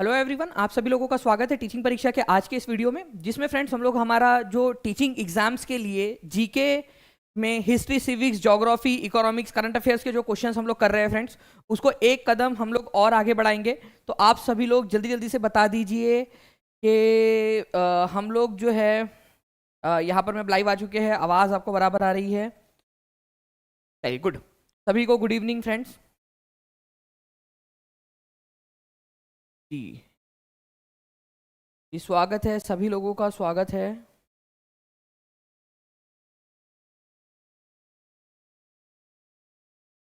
Hello everyone, आप सभी लोगों का स्वागत है टीचिंग परीक्षा के आज के इस वीडियो में, जिसमें फ्रेंड्स हम लोग हमारा जो टीचिंग एग्जाम्स के लिए जीके में history, civics, geography, economics, current affairs के जो क्वेश्चंस हम लोग कर रहे हैं फ्रेंड्स, उसको एक कदम हम लोग और आगे बढ़ाएंगे। तो आप सभी लोग जल्दी जल्दी से बता दीजिए कि हम लोग जो है यहाँ पर मैं लाइव आ चुके हैं, आवाज़ आपको बराबर आ रही है? Very good. सभी को गुड इवनिंग फ्रेंड्स। जी जी, स्वागत है, सभी लोगों का स्वागत है।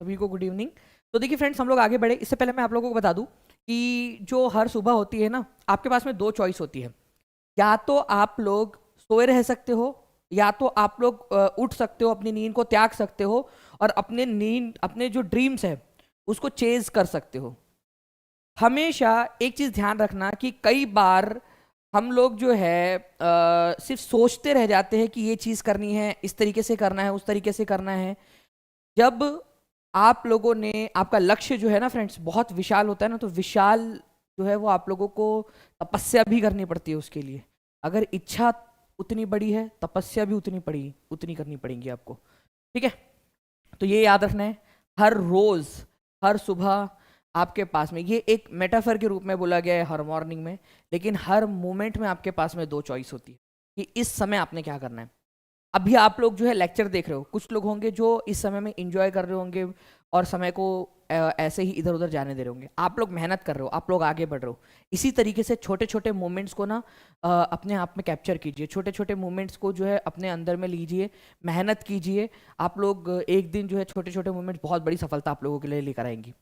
सभी को गुड इवनिंग। तो देखिए फ्रेंड्स, हम लोग आगे बढ़े इससे पहले मैं आप लोगों को बता दूं कि जो हर सुबह होती है ना, आपके पास में दो चॉइस होती है। या तो आप लोग सोए रह सकते हो, या तो आप लोग उठ सकते हो, अपनी नींद को त्याग सकते हो और अपने जो ड्रीम्स है उसको चेज कर सकते हो। हमेशा एक चीज ध्यान रखना कि कई बार हम लोग जो है सिर्फ सोचते रह जाते हैं कि ये चीज करनी है, इस तरीके से करना है, उस तरीके से करना है। जब आप लोगों ने आपका लक्ष्य जो है ना फ्रेंड्स बहुत विशाल होता है ना, तो विशाल जो है वो आप लोगों को तपस्या भी करनी पड़ती है उसके लिए। अगर इच्छा उतनी बड़ी है, तपस्या भी उतनी करनी पड़ेगी आपको। ठीक है, तो ये याद रखना है। हर रोज, हर सुबह आपके पास में, ये एक मेटाफर के रूप में बोला गया है हर मॉर्निंग में, लेकिन हर मोमेंट में आपके पास में दो चॉइस होती है कि इस समय आपने क्या करना है। अभी आप लोग जो है लेक्चर देख रहे हो, कुछ लोग होंगे जो इस समय में इंजॉय कर रहे होंगे और समय को ऐसे ही इधर उधर जाने दे रहे होंगे। आप लोग मेहनत कर रहे हो, आप लोग आगे बढ़ रहे हो। इसी तरीके से छोटे छोटे मोमेंट्स को ना अपने आप में कैप्चर कीजिए, छोटे छोटे मोमेंट्स को जो है अपने अंदर में लीजिए, मेहनत कीजिए। आप लोग एक दिन जो है छोटे छोटे मोमेंट्स बहुत बड़ी सफलता आप लोगों के लिए लेकर आएंगी।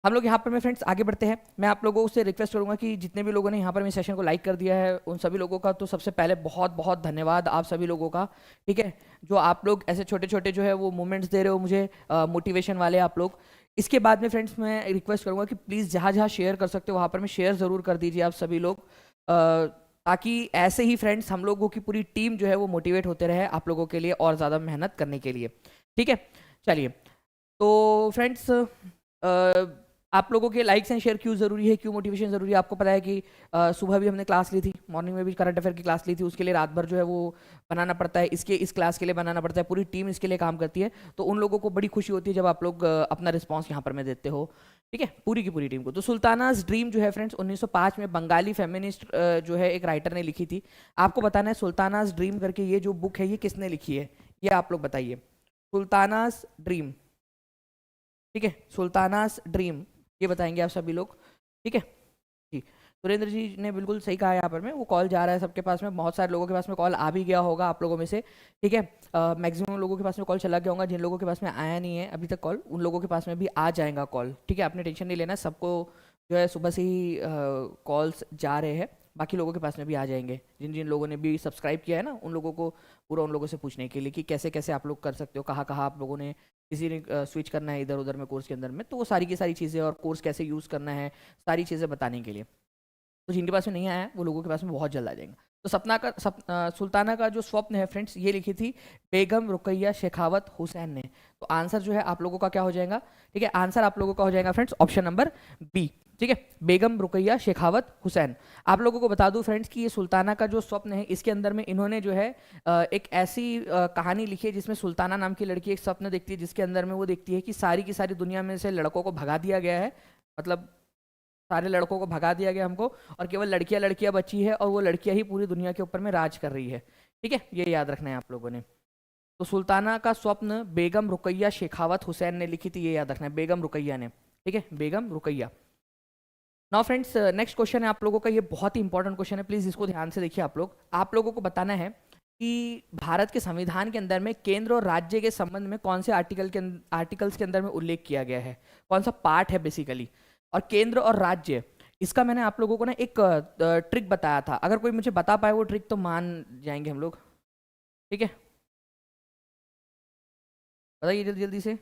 हम लोग यहाँ पर में फ्रेंड्स आगे बढ़ते हैं। मैं आप लोगों से रिक्वेस्ट करूंगा कि जितने भी लोगों ने यहाँ पर मेरे सेशन को लाइक कर दिया है, उन सभी लोगों का तो सबसे पहले बहुत बहुत धन्यवाद आप सभी लोगों का। ठीक है, जो आप लोग ऐसे छोटे छोटे जो है वो मोमेंट्स दे रहे हो मुझे, मोटिवेशन वाले आप लोग। इसके बाद में फ्रेंड्स मैं रिक्वेस्ट करूंगा कि प्लीज़ जहाँ जहाँ शेयर कर सकते हो वहाँ पर में शेयर ज़रूर कर दीजिए आप सभी लोग, ताकि ऐसे ही फ्रेंड्स हम लोगों की पूरी टीम जो है वो मोटिवेट होते रहे आप लोगों के लिए और ज़्यादा मेहनत करने के लिए। ठीक है, चलिए। तो फ्रेंड्स, आप लोगों के लाइक्स एंड शेयर क्यों ज़रूरी है, क्यों मोटिवेशन ज़रूरी है? आपको पता है कि सुबह भी हमने क्लास ली थी, मॉर्निंग में भी करंट अफेयर की क्लास ली थी, उसके लिए रात भर जो है वो बनाना पड़ता है, इस क्लास के लिए बनाना पड़ता है, पूरी टीम इसके लिए काम करती है। तो उन लोगों को बड़ी खुशी होती है जब आप लोग अपना रिस्पॉन्स यहाँ पर में देते हो। ठीक है, पूरी की पूरी टीम को। तो सुल्तानाज ड्रीम जो है फ्रेंड्स 1905 में बंगाली फेमिनिस्ट जो है एक राइटर ने लिखी थी। आपको बताना है सुल्तानाज ड्रीम करके ये जो बुक है ये किसने लिखी है, ये आप लोग बताइए। सुल्तानाज ड्रीम, ठीक है, सुल्तानाज ड्रीम, ये बताएंगे आप सभी लोग। ठीक है जी, सुरेंद्र जी ने बिल्कुल सही कहा है। यहाँ पर में वो कॉल जा रहा है सबके पास में, बहुत सारे लोगों के पास में कॉल आ भी गया होगा आप लोगों में से। ठीक है, मैक्सिमम लोगों के पास में कॉल चला गया होगा। जिन लोगों के पास में आया नहीं है अभी तक कॉल, उन लोगों के पास में भी आ जाएगा कॉल। ठीक है, आपने टेंशन नहीं लेना, सबको जो है सुबह से ही कॉल्स जा रहे हैं, बाकी लोगों के पास में भी आ जाएंगे। जिन जिन लोगों ने भी सब्सक्राइब किया है ना, उन लोगों को पूरा उन लोगों से पूछने के लिए कि कैसे कैसे आप लोग कर सकते हो, कहाँ कहाँ आप लोगों ने, किसी ने स्विच करना है इधर उधर में कोर्स के अंदर में, तो वो सारी की सारी चीज़ें और कोर्स कैसे यूज़ करना है, सारी चीज़ें बताने के लिए। तो जिनके पास में नहीं आया है वो लोगों के पास में बहुत जल्द आ जाएगा। तो सुल्ताना का जो स्वप्न है फ्रेंड्स, ये लिखी थी बेगम रुकैया शेखावत हुसैन ने। तो आंसर जो है आप लोगों का क्या हो जाएगा? ठीक है, आंसर आप लोगों का हो जाएगा फ्रेंड्स ऑप्शन नंबर बी। ठीक है, बेगम रुकैया शेखावत हुसैन। आप लोगों को बता दूं फ्रेंड्स कि ये सुल्ताना का जो स्वप्न है, इसके अंदर में इन्होंने जो है एक ऐसी कहानी लिखी है जिसमें सुल्ताना नाम की लड़की एक स्वप्न देखती है, जिसके अंदर में वो देखती है कि सारी की सारी दुनिया में से लड़कों को भगा दिया गया है, मतलब सारे लड़कों को भगा दिया गया हमको, और केवल लड़कियां लड़कियां बची है, और वो लड़कियां ही पूरी दुनिया के ऊपर में राज कर रही है। ठीक है, ये याद रखना है आप लोगों ने। तो सुल्ताना का स्वप्न बेगम रुकैया शेखावत हुसैन ने लिखी थी, ये याद रखना है, बेगम रुकैया ने। ठीक है, Begum Rukaiya. Now friends, next question है आप लोगों का, ये बहुत ही इंपॉर्टेंट क्वेश्चन है, प्लीज इसको ध्यान से देखिए आप लोग। आप लोगों को बताना है कि भारत के संविधान के अंदर में केंद्र और राज्य के संबंध में कौन से आर्टिकल्स के अंदर में उल्लेख किया गया है, कौन सा पार्ट है बेसिकली। और केंद्र और राज्य, इसका मैंने आप लोगों को ना एक ट्रिक बताया था, अगर कोई मुझे बता पाए वो ट्रिक तो मान जाएंगे हम लोग। ठीक है, बताइए जल्दी जल्दी से।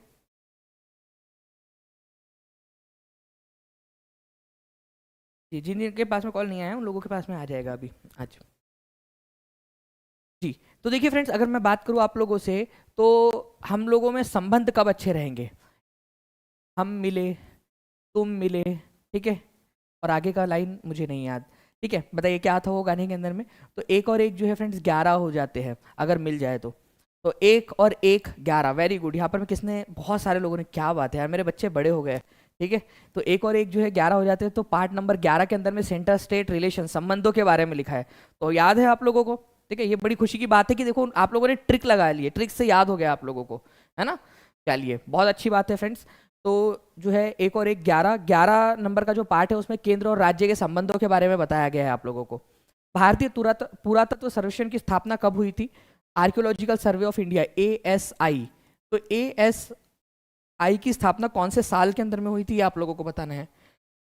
जी, जिन जिनके पास में कॉल नहीं आया उन लोगों के पास में आ जाएगा अभी आज। जी, तो देखिए फ्रेंड्स, अगर मैं बात करूं आप लोगों से, तो हम लोगों में संबंध कब अच्छे रहेंगे? हम मिले, तुम मिले, ठीक है, और आगे का लाइन मुझे नहीं याद। ठीक है, बताइए क्या था वो गाने के अंदर में। तो एक और एक जो है फ्रेंड्स 11 हो जाते हैं अगर मिल जाए तो एक और एक 11, वेरी गुड। यहाँ पर मैं किसने, बहुत सारे लोगों ने, क्या बात है यार, मेरे बच्चे बड़े हो गए। ठीक है, तो एक और एक जो है 11 हो जाते हैं। तो पार्ट नंबर 11 के अंदर में सेंटर स्टेट रिलेशन, संबंधों के बारे में लिखा है। तो याद है आप लोगों को। ठीक है, ये बड़ी खुशी की बात है कि देखो आप लोगों ने ट्रिक लगा ली है, ट्रिक से याद हो गया आप लोगों को, है ना। चलिए, बहुत अच्छी बात है फ्रेंड्स। तो जो है एक और एक 11, 11 नंबर का जो पार्ट है उसमें केंद्र और राज्य के संबंधों के बारे में बताया गया है आप लोगों को। भारतीय पुरातत्व सर्वेक्षण की स्थापना कब हुई थी? Archaeological survey of India, ASI। तो ASI की स्थापना कौन से साल के अंदर में हुई थी, ये आप लोगों को बताना है।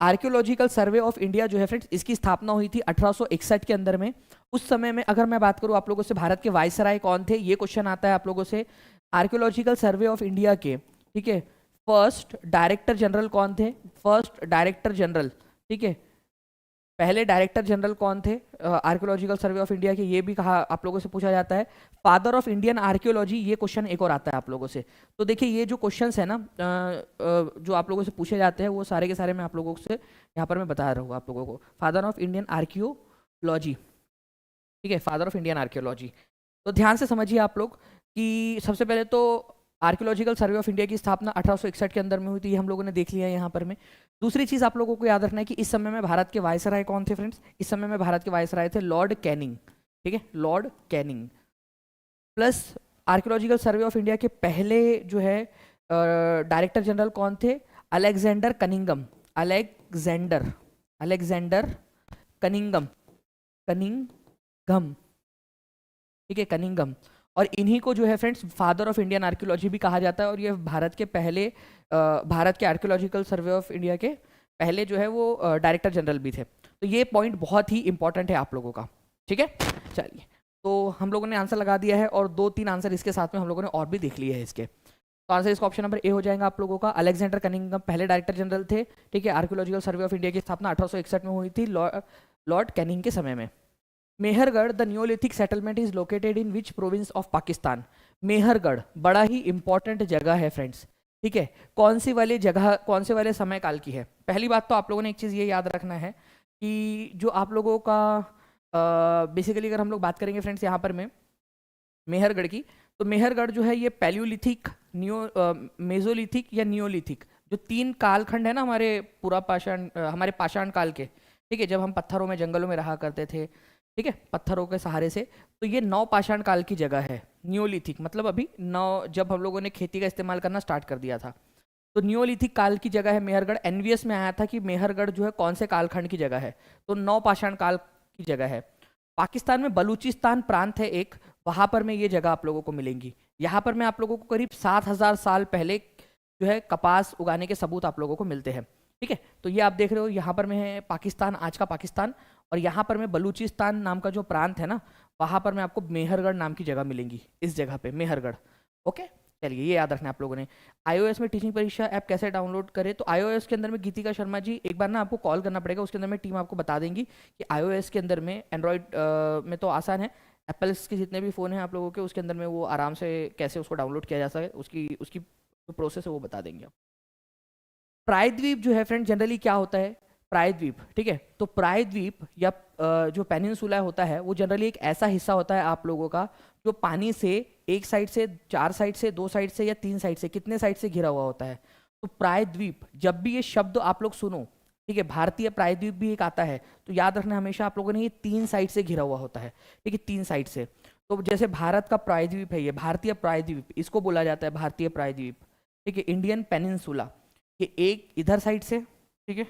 आर्कियोलॉजिकल सर्वे ऑफ इंडिया जो है फ्रेंड्स, इसकी स्थापना हुई थी 1861 के अंदर में। उस समय में अगर मैं बात करूं आप लोगों से, भारत के वायसराय कौन थे, ये क्वेश्चन आता है आप लोगों से। आर्कियोलॉजिकल सर्वे ऑफ इंडिया के, ठीक है, फर्स्ट डायरेक्टर जनरल कौन थे? फर्स्ट डायरेक्टर जनरल, ठीक है, पहले डायरेक्टर जनरल कौन थे आर्कियोलॉजिकल सर्वे ऑफ इंडिया के, ये भी कहा आप लोगों से पूछा जाता है। फादर ऑफ इंडियन आर्कियोलॉजी, ये क्वेश्चन एक और आता है आप लोगों से। तो देखिए ये जो क्वेश्चंस है ना जो आप लोगों से पूछे जाते हैं वो सारे के सारे मैं आप लोगों से यहाँ पर मैं बता रहा हूँ आप लोगों को। फादर ऑफ इंडियन आर्कियोलॉजी, ठीक है, फादर ऑफ इंडियन आर्कियोलॉजी। तो ध्यान से समझिए आप लोग कि सबसे पहले तो आर्कियोलॉजिकल सर्वे ऑफ इंडिया की स्थापना 1861 के अंदर में हुई थी, ये हम लोगों ने देख लिया है यहाँ पर में। दूसरी चीज़ आप लोगों को याद रखना है कि इस समय में भारत के वायसराय कौन थे फ्रेंड्स? इस समय में भारत के वायसराय थे लॉर्ड कैनिंग, ठीक है, Lord Canning. Plus archaeological survey of India के पहले जो है डायरेक्टर जनरल कौन थे? Alexander Cunningham, Alexander Alexander Cunningham, Cunningham, ठीक है, कनिंगम। और इन्हीं को जो है friends father of Indian archaeology भी कहा जाता है। और ये भारत के पहले भारत के आर्कियोलॉजिकल सर्वे ऑफ इंडिया के पहले जो है वो डायरेक्टर जनरल भी थे। तो ये पॉइंट बहुत ही इंपॉर्टेंट है आप लोगों का, ठीक है। चलिए, तो हम लोगों ने आंसर लगा दिया है और 2-3 आंसर इसके साथ में हम लोगों ने और भी देख लिए हैं इसके। तो आंसर इसका ऑप्शन नंबर ए हो जाएगा आप लोगों का। अलेक्जेंडर कनिंगम पहले डायरेक्टर जनरल थे, ठीक है। आर्कियोलॉजिकल सर्वे ऑफ इंडिया की स्थापना 1861 में हुई थी लॉर्ड कैनिंग के समय में। Mehrgarh the Neolithic settlement is located in which province of Pakistan? Mehrgarh बड़ा ही इंपॉर्टेंट जगह है फ्रेंड्स, ठीक है। कौन सी वाली जगह, कौन से वाले समय काल की है? पहली बात तो आप लोगों ने एक चीज़ ये याद रखना है कि जो आप लोगों का बेसिकली अगर हम लोग बात करेंगे फ्रेंड्स यहाँ पर में मेहरगढ़ की, तो मेहरगढ़ जो है ये पैलियोलिथिक, मेजोलिथिक या नियोलिथिक, जो 3 कालखंड है ना हमारे पूरा पाषाण, हमारे पाषाण काल के, ठीक है, जब हम पत्थरों में जंगलों में रहा करते थे, ठीक है, पत्थरों के सहारे से, तो ये नवपाषाण काल की जगह है। नियोलिथिक मतलब अभी जब हम लोगों ने खेती का इस्तेमाल करना स्टार्ट कर दिया था, तो नियोलिथिक काल की जगह है मेहरगढ़। एनवीएस में आया था कि मेहरगढ़ जो है कौन से कालखंड की जगह है, तो नवपाषाण काल की जगह है। पाकिस्तान में बलूचिस्तान प्रांत है एक, वहां पर में ये जगह आप लोगों को मिलेंगी। यहाँ पर मैं आप लोगों को करीब 7000 साल पहले जो है कपास उगाने के सबूत आप लोगों को मिलते हैं, ठीक है। तो ये आप देख रहे हो यहाँ पर में है पाकिस्तान, आज का पाकिस्तान, और यहाँ पर में बलूचिस्तान नाम का जो प्रांत है ना, वहाँ पर में आपको मेहरगढ़ नाम की जगह मिलेंगी, इस जगह पे मेहरगढ़। ओके, चलिए ये याद रखना है आप लोगों ने। iOS में टीचिंग परीक्षा ऐप कैसे डाउनलोड करें? तो iOS के अंदर में गीतिका शर्मा जी एक बार ना आपको कॉल करना पड़ेगा, उसके अंदर में टीम आपको बता देंगी कि iOS के अंदर में, एंड्रॉयड में तो आसान है, एप्पल्स के जितने भी फ़ोन हैं आप लोगों के उसके अंदर में वो आराम से कैसे उसको डाउनलोड किया जा सके, उसकी उसकी जो प्रोसेस है वो बता देंगे आप। प्रायद्वीप जो है फ्रेंड जनरली क्या होता है? प्रायद्वीप, ठीक है, तो प्रायद्वीप या जो पेनिनसुला होता है वो जनरली एक ऐसा हिस्सा होता है आप लोगों का जो पानी से एक साइड से, 4 साइड से, 2 साइड से या 3 साइड से, कितने साइड से घिरा हुआ होता है। तो प्रायद्वीप, जब भी ये शब्द आप लोग सुनो, ठीक है, भारतीय प्रायद्वीप भी एक आता है, तो याद रखना हमेशा आप लोगों ने ये 3 साइड से घिरा हुआ होता है, ठीक है, 3 साइड से। तो जैसे भारत का प्रायद्वीप है, ये भारतीय प्रायद्वीप, इसको बोला जाता है भारतीय प्रायद्वीप, ठीक है, इंडियन पेनिनसुला। ये एक इधर साइड से, ठीक है,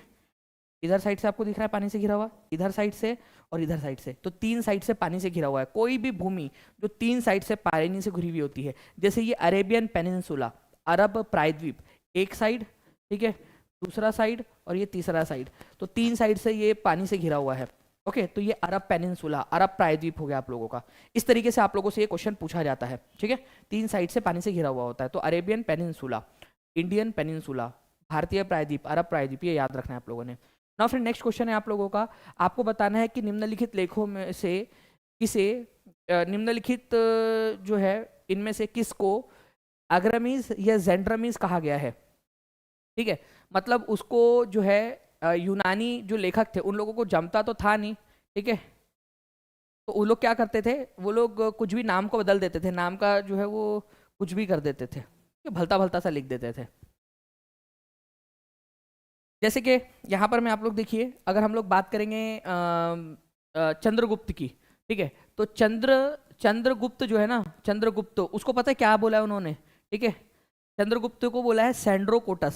इधर साइड से आपको दिख रहा है पानी से घिरा हुआ, इधर साइड से और इधर साइड से, तो 3 साइड से पानी से घिरा हुआ है। कोई भी भूमि जो 3 साइड से पानी से घिरी हुई होती है, जैसे ये अरेबियन पेनिनसुला, अरब प्रायद्वीप, एक साइड, ठीक है, दूसरा साइड और ये तीसरा साइड, तो 3 साइड से ये पानी से घिरा हुआ है। ओके, तो ये अरब पेनिनसुला, अरब प्रायद्वीप हो गया आप लोगों का। इस तरीके से आप लोगों से ये क्वेश्चन पूछा जाता है, ठीक है, 3 साइड से पानी से घिरा हुआ होता है। तो अरेबियन पेनिनसुला, इंडियन पेनिनसुला, भारतीय प्रायद्वीप, अरब प्रायद्वीप, ये याद रखना है आप लोगों ने। नाउ फ्रेंड नेक्स्ट क्वेश्चन है आप लोगों का, आपको बताना है कि निम्नलिखित लेखों में से किसे, निम्नलिखित जो है इनमें से किसको अग्रमीज या जेंड्रमीज कहा गया है, ठीक है, मतलब उसको जो है यूनानी जो लेखक थे उन लोगों को जमता तो था नहीं, ठीक है। तो वो लोग क्या करते थे, वो लोग कुछ भी नाम को बदल देते थे, नाम का जो है वो कुछ भी कर देते थे, भलता भलता सा लिख देते थे। जैसे कि यहाँ पर मैं आप लोग देखिए, अगर हम लोग बात करेंगे चंद्रगुप्त की, ठीक है, तो चंद्रगुप्त जो है ना, चंद्रगुप्त उसको पता है क्या बोला है उन्होंने, ठीक है, चंद्रगुप्त को बोला है सैंड्रोकोटस,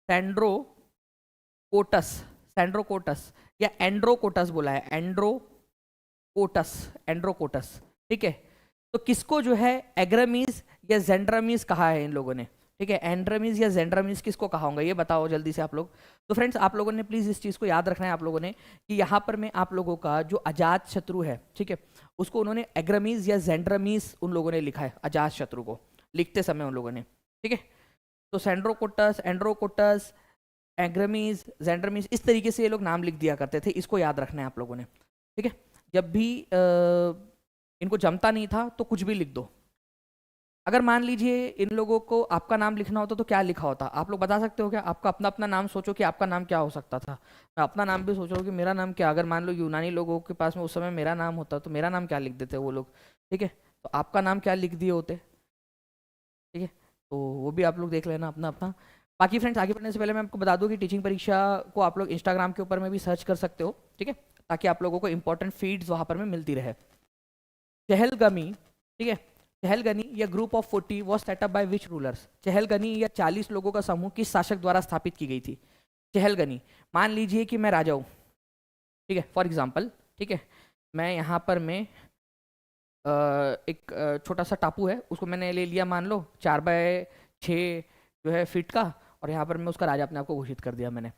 सैंड्रोकोटस, सैंड्रोकोटस या एंड्रोकोटस बोला है, एंड्रोकोटस, एंड्रोकोटस, ठीक है। तो किसको जो है एग्रामीज या जेंड्रामीज कहा है इन लोगों ने, ठीक है, एंड्रामीज या जेंड्रामीज किसको कहा होगा ये बताओ जल्दी से आप लोग। तो फ्रेंड्स आप लोगों ने प्लीज इस चीज को याद रखना है आप लोगों ने, कि यहाँ पर मैं आप लोगों का जो अजात शत्रु है, ठीक है, उसको उन्होंने एग्रामीज या जेंड्रामीज उन लोगों ने लिखा है, अजात शत्रु को लिखते समय उन लोगों ने, ठीक है। तो सैंड्रोकोटस, एंड्रोकोटस, एग्रामीज, जेंड्रामीज, इस तरीके से ये लोग नाम लिख दिया करते थे, इसको याद रखना है आप लोगों ने, ठीक है। जब भी इनको जमता नहीं था तो कुछ भी लिख दो। अगर मान लीजिए इन लोगों को आपका नाम लिखना होता तो क्या लिखा होता, आप लोग बता सकते हो क्या? आपका अपना अपना नाम सोचो कि आपका नाम क्या हो सकता था। मैं अपना नाम भी सोच रहा हूँ कि मेरा नाम क्या, अगर मान लो यूनानी लोगों के पास में उस समय मेरा नाम होता तो मेरा नाम क्या लिख देते वो लोग, ठीक है। तो आपका नाम क्या लिख दिए होते, ठीक है। तो वो भी आप लोग देख लेना अपना अपना। बाकी फ्रेंड्स आगे बढ़ने से पहले मैं आपको बता दूं कि टीचिंग परीक्षा को आप लोग इंस्टाग्राम के ऊपर में भी सर्च कर सकते हो, ठीक है, ताकि आप लोगों को इंपॉर्टेंट फीड्स वहाँ पर में मिलती रहे। चहलगमी, ठीक है, चहलगनी या group of 40 was set up by which rulers, Chahalgani या 40 लोगों का समूह किस शासक द्वारा स्थापित की गई थी। चहलगनी, मान लीजिए कि मैं राजा हूँ, ठीक है, फॉर एग्जाम्पल, ठीक है, मैं यहाँ पर मैं एक छोटा सा टापू है उसको मैंने ले लिया, मान लो 4x6 जो है फीट का, और यहाँ पर मैं उसका राजा अपने आप को घोषित कर दिया मैंने।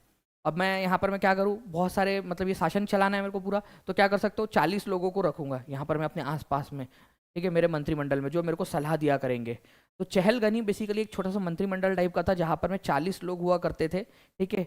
अब मैं यहाँ पर मैं क्या करूँ, बहुत सारे मतलब ये शासन चलाना है मेरे को पूरा, तो क्या कर सकता हूँ, 40 लोगों को रखूंगा यहाँ पर मैं अपने आसपास में, ठीक है, मेरे मंत्रिमंडल में जो मेरे को सलाह दिया करेंगे। तो चहलगनी बेसिकली एक छोटा सा मंत्रिमंडल टाइप का था जहाँ पर में 40 लोग हुआ करते थे, ठीक है,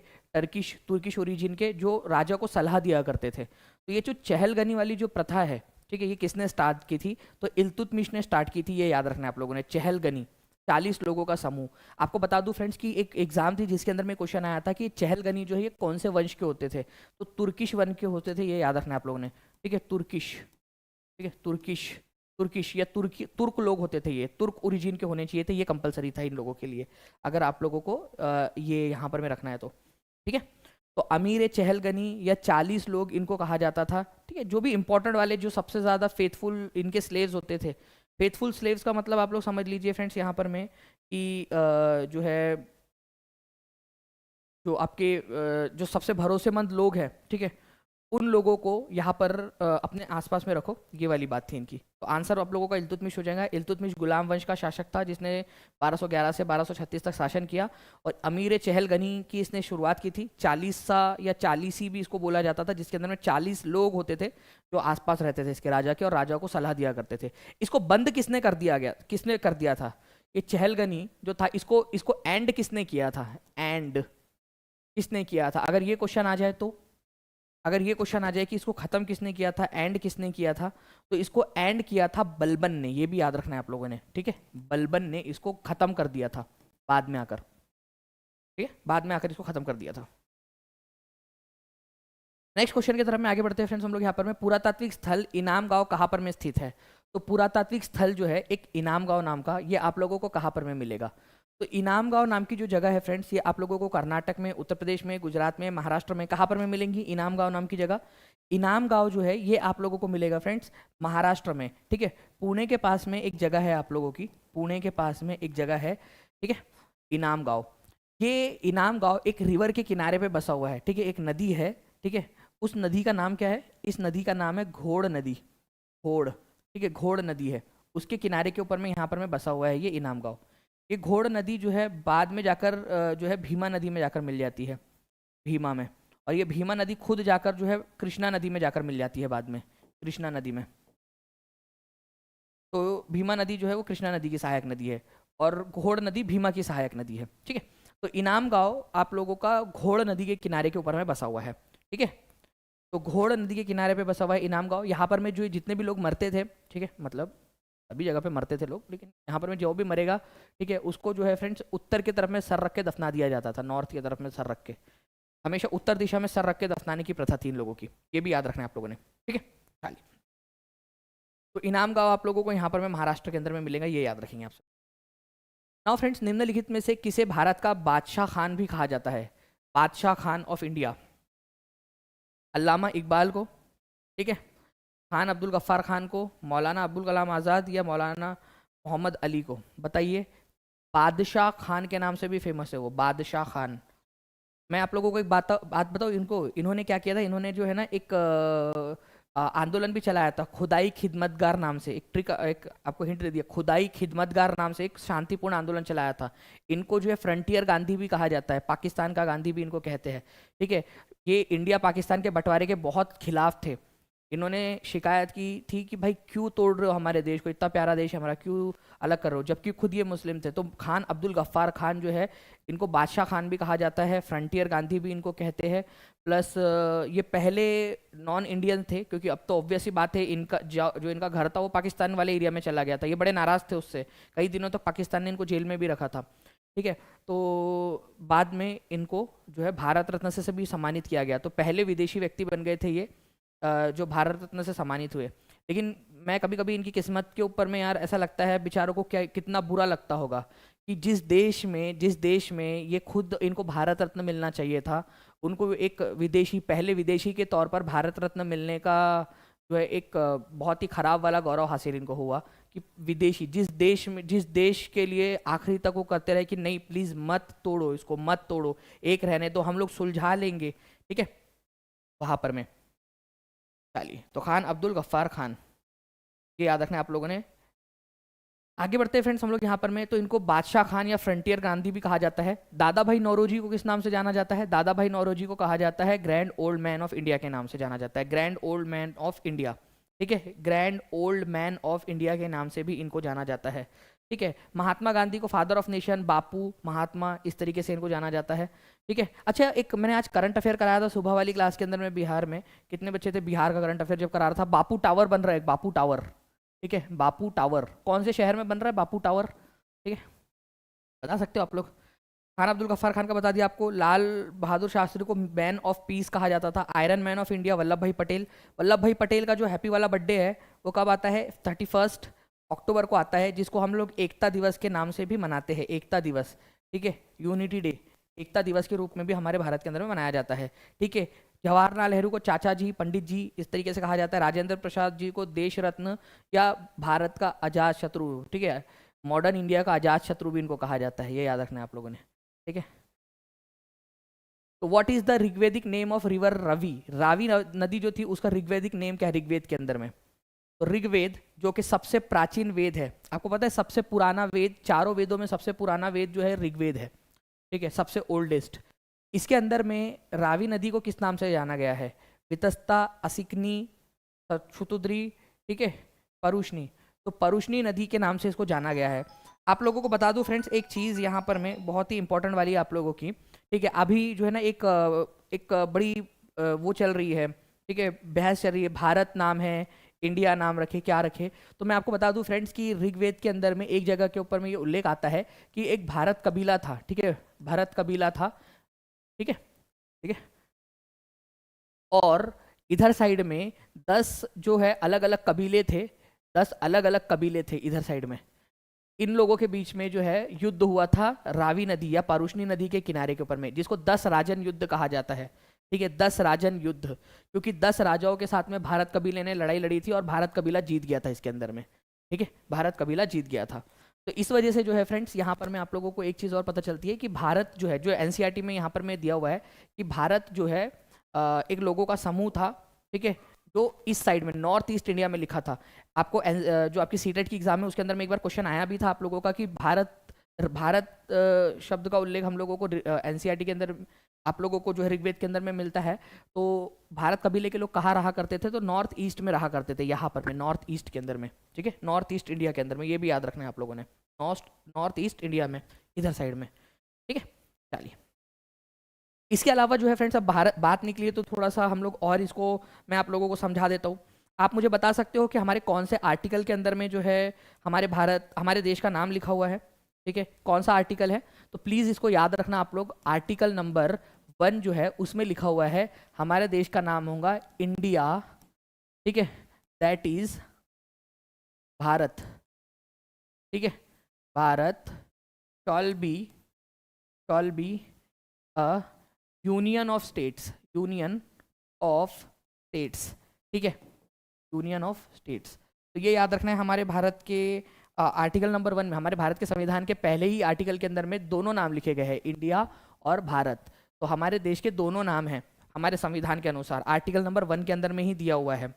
तुर्किश ओरिजिन के, जो राजा को सलाह दिया करते थे। तो ये जो चहलगनी वाली जो प्रथा है, ठीक है, ये किसने स्टार्ट की थी, तो इल्तुतमिश ने स्टार्ट की थी, ये याद रखना है आप लोगों ने। चहलगनी 40 लोगों का समूह। आपको बता दूं फ्रेंड्स कि एक एग्जाम थी जिसके अंदर में क्वेश्चन आया था कि चहलगनी जो है ये कौन से वंश के होते थे, तो तुर्किश वंश के होते थे, ये याद रखना है आप लोगों ने, ठीक है, तुर्किश, ठीक है, तुर्किश, तुर्किश या तुर्क लोग होते थे, ये तुर्क ओरिजिन के होने चाहिए थे, ये कंपलसरी था इन लोगों के लिए अगर आप लोगों को ये यहाँ पर में रखना है तो, ठीक है। तो अमीर चहलगनी या 40 लोग इनको कहा जाता था, ठीक है, जो भी इंपॉर्टेंट वाले जो सबसे ज़्यादा फेथफुल इनके स्लेव्स होते थे। फेथफुल स्लेव्स का मतलब आप लोग समझ लीजिए फ्रेंड्स यहाँ पर में कि जो है जो आपके जो सबसे भरोसेमंद लोग हैं, ठीक है, उन लोगों को यहाँ पर अपने आसपास में रखो, ये वाली बात थी इनकी। तो आंसर आप लोगों का इल्तुतमिश हो जाएगा। इल्तुतमिश गुलाम वंश का शासक था जिसने 1211 से 1236 तक शासन किया, और अमीर चहलगनी की इसने शुरुआत की थी। 40सा या 40ही भी इसको बोला जाता था, जिसके अंदर में 40 लोग होते थे जो आसपास रहते थे इसके राजा के, और राजा को सलाह दिया करते थे। इसको बंद किसने कर दिया गया, किसने कर दिया था, ये चहलगनी जो था, इसको एंड किसने किया था, एंड किसने किया था, अगर ये क्वेश्चन आ जाए तो, अगर ये क्वेश्चन आ जाए कि इसको खत्म किसने किया था, एंड किसने किया था, तो इसको एंड किया था बलबन ने, ये भी याद रखना है आप लोगों ने, ठीक है, बलबन ने इसको खत्म कर दिया था बाद में आकर, ठीक है, बाद में आकर इसको खत्म कर दिया था। नेक्स्ट क्वेश्चन की तरफ में आगे बढ़ते हैं फ्रेंड्स हम लोग। यहाँ पर में पुरातात्विक स्थल इनाम गांव कहाँ पर में स्थित है, तो पुरातात्विक स्थल जो है एक इनाम गांव नाम का, ये आप लोगों को कहाँ पर में मिलेगा, तो इनाम गांव नाम की जो जगह है फ्रेंड्स, ये आप लोगों को कर्नाटक में, उत्तर प्रदेश में, गुजरात में, महाराष्ट्र में कहाँ पर में मिलेंगी, इनाम गांव नाम की जगह। इनाम गांव जो है ये आप लोगों को मिलेगा फ्रेंड्स महाराष्ट्र में, ठीक है, पुणे के पास में एक जगह है आप लोगों की, पुणे के पास में एक जगह है, ठीक है, इनाम गांव। ये इनाम गांव एक रिवर के किनारे पे बसा हुआ है, ठीक है, एक नदी है, ठीक है, उस नदी का नाम क्या है, इस नदी का नाम है घोड़ नदी, घोड़, ठीक है, घोड़ नदी है, उसके किनारे के ऊपर में यहाँ पर में बसा हुआ है ये इनाम गांव। ये घोड़ नदी जो है बाद में जाकर जो है भीमा नदी में जाकर मिल जाती है, भीमा में, और ये भीमा नदी खुद जाकर जो है कृष्णा नदी में जाकर मिल जाती है बाद में, कृष्णा नदी में। तो भीमा नदी जो है वो कृष्णा नदी की सहायक नदी है, और घोड़ नदी भीमा की सहायक नदी है, ठीक है। तो इनाम गांव आप लोगों का घोड़ नदी के किनारे के ऊपर में बसा हुआ है, ठीक है। तो घोड़ नदी के किनारे पे बसा हुआ है इनाम गांव। यहाँ पर में जो जितने भी लोग मरते थे, ठीक है, मतलब सभी जगह पे मरते थे लोग, लेकिन यहाँ पर में जो भी मरेगा, ठीक है, उसको जो है फ्रेंड्स उत्तर की तरफ में सर रख के दफना दिया जाता था, नॉर्थ की तरफ में सर रख के, हमेशा उत्तर दिशा में सर रख के दफनाने की प्रथा थी इन लोगों की, ये भी याद रखना है आप लोगों ने, ठीक है। चलिए, तो इनाम गांव आप लोगों को यहाँ पर में महाराष्ट्र के अंदर में मिलेगा, ये याद रखेंगे आप सब। नाउ फ्रेंड्स, निम्नलिखित में से किसे भारत का बादशाह खान भी कहा जाता है? बादशाह खान ऑफ इंडिया, अल्लामा इकबाल को, ठीक है, खान अब्दुल गफ्फार खान को, मौलाना अब्दुल कलाम आज़ाद या मौलाना मोहम्मद अली को? बताइए। बादशाह खान के नाम से भी फेमस है वो, बादशाह खान। मैं आप लोगों को एक बात बताऊँ, इन्होंने क्या किया था, इन्होंने जो है ना एक आंदोलन भी चलाया था, खुदाई खिदमतगार नाम से। एक आपको हिंट दे दिया, खुदाई खिदमतगार नाम से एक शांतिपूर्ण आंदोलन चलाया था। इनको जो है फ्रंटियर गांधी भी कहा जाता है, पाकिस्तान का गांधी भी इनको कहते हैं, ठीक है। ये इंडिया पाकिस्तान के बंटवारे के बहुत खिलाफ थे। इन्होंने शिकायत की थी कि भाई क्यों तोड़ रहे हो हमारे देश को, इतना प्यारा देश है हमारा, क्यों अलग कर रहे हो, जबकि खुद ये मुस्लिम थे। तो खान अब्दुल गफ्फार खान जो है, इनको बादशाह खान भी कहा जाता है, फ्रंटियर गांधी भी इनको कहते हैं। प्लस ये पहले नॉन इंडियन थे, क्योंकि अब तो ऑब्वियस ही बात है, इनका जो इनका घर था वो पाकिस्तान वाले एरिया में चला गया था। ये बड़े नाराज़ थे उससे, कई दिनों तक पाकिस्तान ने इनको जेल में भी रखा था, ठीक है। तो बाद में इनको जो है भारत रत्न से भी सम्मानित किया गया। तो पहले विदेशी व्यक्ति बन गए थे ये जो भारत रत्न से सम्मानित हुए। लेकिन मैं कभी कभी इनकी किस्मत के ऊपर में यार ऐसा लगता है बेचारों को, क्या कितना बुरा लगता होगा कि जिस देश में ये खुद इनको भारत रत्न मिलना चाहिए था, उनको एक विदेशी, पहले विदेशी के तौर पर भारत रत्न मिलने का जो है एक बहुत ही खराब वाला गौरव हासिल इनको हुआ कि विदेशी, जिस देश के लिए आखिरी तक वो करते रहे कि नहीं प्लीज़ मत तोड़ो इसको, मत तोड़ो, एक रहने दो, हम लोग सुलझा लेंगे, ठीक है, वहाँ पर में। चलिए, तो खान अब्दुल गफ्फार खान, ये याद रखना आप लोगों ने। आगे बढ़ते हैं फ्रेंड्स हम लोग यहाँ पर में। तो इनको बादशाह खान या फ्रंटियर गांधी भी कहा जाता है। दादा भाई नौरोजी को किस नाम से जाना जाता है? दादा भाई नौरोजी को कहा जाता है grand old man of India के नाम से जाना जाता है, grand old man of India, ठीक है, grand old man of India के नाम से भी इनको जाना जाता है, ठीक है। महात्मा गांधी को फादर ऑफ नेशन, बापू, महात्मा, इस तरीके से इनको जाना जाता है, ठीक है। अच्छा, एक मैंने आज करंट अफेयर कराया था सुबह वाली क्लास के अंदर में, बिहार में कितने बच्चे थे, बिहार का करंट अफेयर जब करा रहा था, बापू टावर बन रहा है, बापू टावर, ठीक है, बापू टावर कौन से शहर में बन रहा है बापू टावर, ठीक है, बता सकते हो आप लोग? खान अब्दुल गफ्फार खान का बता दिया आपको। लाल बहादुर शास्त्री को मैन ऑफ पीस कहा जाता था। Iron man of India Vallabh भाई पटेल। वल्लभ भाई पटेल का जो हैप्पी वाला बर्थडे है वो कब आता है? 31 अक्टूबर को आता है, जिसको हम लोग एकता दिवस के नाम से भी मनाते हैं, एकता दिवस, ठीक है, यूनिटी डे, एकता दिवस के रूप में भी हमारे भारत के अंदर में मनाया जाता है, ठीक है। जवाहरलाल नेहरू को चाचा जी, पंडित जी, इस तरीके से कहा जाता है। राजेंद्र प्रसाद जी को देश रत्न या भारत का अजात शत्रु, ठीक है, मॉडर्न इंडिया का अजात शत्रु भी इनको कहा जाता है, ये याद रखना है आप लोगों ने, ठीक है। तो what is the Rigvedic name of river Ravi? Ravi नदी जो थी उसका ऋग्वेदिक नेम क्या है ऋग्वेद के अंदर में? तो ऋग्वेद जो कि सबसे प्राचीन वेद है, आपको पता है सबसे पुराना वेद, चारों वेदों में सबसे पुराना वेद जो है ऋग्वेद है, ठीक है, सबसे ओल्डेस्ट। इसके अंदर में रावी नदी को किस नाम से जाना गया है? वितस्ता, असिकनी, शुतुद्री, ठीक है, परुष्णी। तो परुष्णी नदी के नाम से इसको जाना गया है। आप लोगों को बता दूं फ्रेंड्स एक चीज़ यहाँ पर में बहुत ही इंपॉर्टेंट वाली है आप लोगों की, ठीक है। अभी जो है ना एक बड़ी वो चल रही है, ठीक है, बहस चल रही है, भारत नाम है, इंडिया नाम रखे, क्या रखे। तो मैं आपको बता दूं फ्रेंड्स कि ऋग्वेद के अंदर में एक जगह के ऊपर में ये उल्लेख आता है कि एक भारत कबीला था, ठीक है, भारत कबीला था, ठीक है, ठीक है, और इधर साइड में 10 जो है अलग अलग कबीले थे, 10 अलग अलग कबीले थे इधर साइड में। इन लोगों के बीच में जो है युद्ध हुआ था रावी नदी या पारुष्णी नदी के किनारे के ऊपर में, जिसको 10 राजन युद्ध कहा जाता है, ठीक है, 10 राजन युद्ध, क्योंकि 10 राजाओं के साथ में भारत कबीले ने लड़ाई लड़ी थी और भारत कबीला जीत गया था इसके अंदर में, ठीक है, भारत कबीला जीत गया था। तो इस वजह से जो है फ्रेंड्स यहाँ पर मैं आप लोगों को एक चीज़ और पता चलती है कि भारत जो है, जो एनसीईआरटी में यहाँ पर मैं दिया हुआ है कि भारत जो है एक लोगों का समूह था, ठीक है, जो इस साइड में नॉर्थ ईस्ट इंडिया में लिखा था। आपको जो आपकी सीटेट की एग्जाम है उसके अंदर में एक बार क्वेश्चन आया भी था आप लोगों का कि भारत शब्द का उल्लेख हम लोगों को एनसीईआरटी के अंदर आप लोगों को जो है ऋग्वेद के अंदर में मिलता है। तो भारत कबीले के लोग कहाँ रहा करते थे? तो नॉर्थ ईस्ट में रहा करते थे, यहाँ पर में नॉर्थ ईस्ट के अंदर में, ठीक है, नॉर्थ ईस्ट इंडिया के अंदर में, ये भी याद रखना है आप लोगों ने, नॉर्थ ईस्ट इंडिया में, इधर साइड में, ठीक है। चलिए, इसके अलावा जो है फ्रेंड्स अब भारत बात निकली है तो थोड़ा सा हम लोग और इसको मैं आप लोगों को समझा देता हूँ। आप मुझे बता सकते हो कि हमारे कौन से आर्टिकल के अंदर में जो है हमारे देश का नाम लिखा हुआ है, ठीक है, कौन सा आर्टिकल है? तो प्लीज़ इसको याद रखना आप लोग, आर्टिकल नंबर वन जो है उसमें लिखा हुआ है हमारे देश का नाम होगा इंडिया, ठीक है, दैट इज भारत, ठीक है, Bharat shawl be a union of states, union of states, ठीक है, यूनियन ऑफ स्टेट्स। तो ये याद रखना है, हमारे भारत के आर्टिकल नंबर 1 में, हमारे भारत के संविधान के पहले ही आर्टिकल के अंदर में दोनों नाम लिखे गए हैं, इंडिया और भारत। तो हमारे देश के दोनों नाम हैं हमारे संविधान के अनुसार, आर्टिकल नंबर 1 के अंदर में ही दिया हुआ है,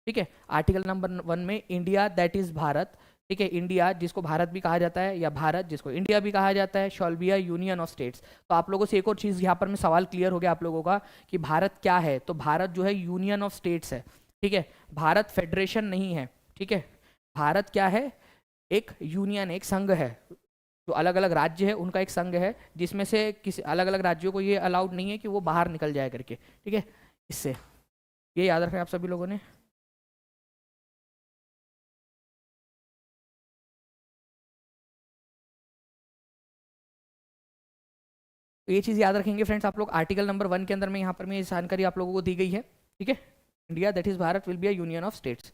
ठीक है। आर्टिकल नंबर 1 में इंडिया दैट इज भारत, ठीक है, इंडिया जिसको भारत भी कहा जाता है या भारत जिसको इंडिया भी कहा जाता है, shawl be a union of states. तो आप लोगों से एक और चीज़ यहाँ पर में सवाल क्लियर हो गया आप लोगों का कि भारत क्या है। तो भारत जो है यूनियन ऑफ स्टेट्स है, ठीक है, भारत फेडरेशन नहीं है, ठीक है। भारत क्या है, एक यूनियन, एक संघ है, जो अलग अलग राज्य है उनका एक संघ है, जिसमें से किसी अलग अलग राज्यों को ये अलाउड नहीं है कि वो बाहर निकल जाए करके, ठीक है। इससे ये याद रखें आप सभी लोगों ने। तो ये चीज़ याद रखेंगे फ्रेंड्स आप लोग, आर्टिकल नंबर 1 के अंदर में यहाँ पर में ये जानकारी आप लोगों को दी गई है, ठीक है। India that is Bharat will be a union of states.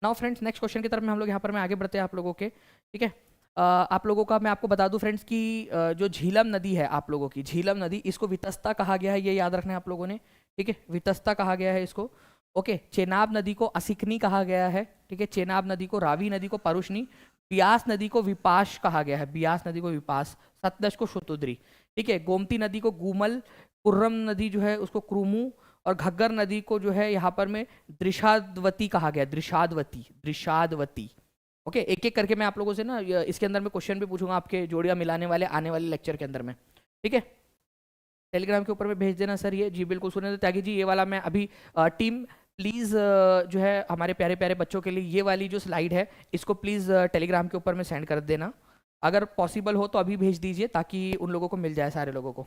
Now friends next question की तरफ में हम लोग यहाँ पर में आगे बढ़ते हैं आप लोगों के, ठीक है। आप लोगों का मैं आपको बता दूं फ्रेंड्स कि जो झीलम नदी है आप लोगों की, झीलम नदी, इसको वितस्ता कहा गया है, ये याद रखना है आप लोगों ने, ठीक है, वितस्ता कहा गया है इसको। ओके, चेनाब नदी को असिकनी कहा गया है, ठीक है, चेनाब नदी को, रावी नदी को परुशनी, बियास नदी को विपाश कहा गया है, बियास नदी को विपास, सतलज को शतुद्री, ठीक है, गोमती नदी को गूमल, कुर्रम नदी जो है उसको क्रूमू, और घग्गर नदी को जो है यहाँ पर में दृशादवती कहा गया, दृशादवती, दृशादवती। ओके, एक एक करके मैं आप लोगों से ना इसके अंदर में क्वेश्चन भी पूछूंगा आपके जोड़ियां मिलाने वाले आने वाले लेक्चर के अंदर में, ठीक है। टेलीग्राम के ऊपर में भेज देना सर, ये जी बिल्कुल सुने तो त्यागी जी, ये वाला मैं अभी टीम प्लीज़ जो है हमारे प्यारे प्यारे बच्चों के लिए ये वाली जो स्लाइड है इसको प्लीज़ टेलीग्राम के ऊपर में सेंड कर देना, अगर पॉसिबल हो तो अभी भेज दीजिए ताकि उन लोगों को मिल जाए, सारे लोगों को,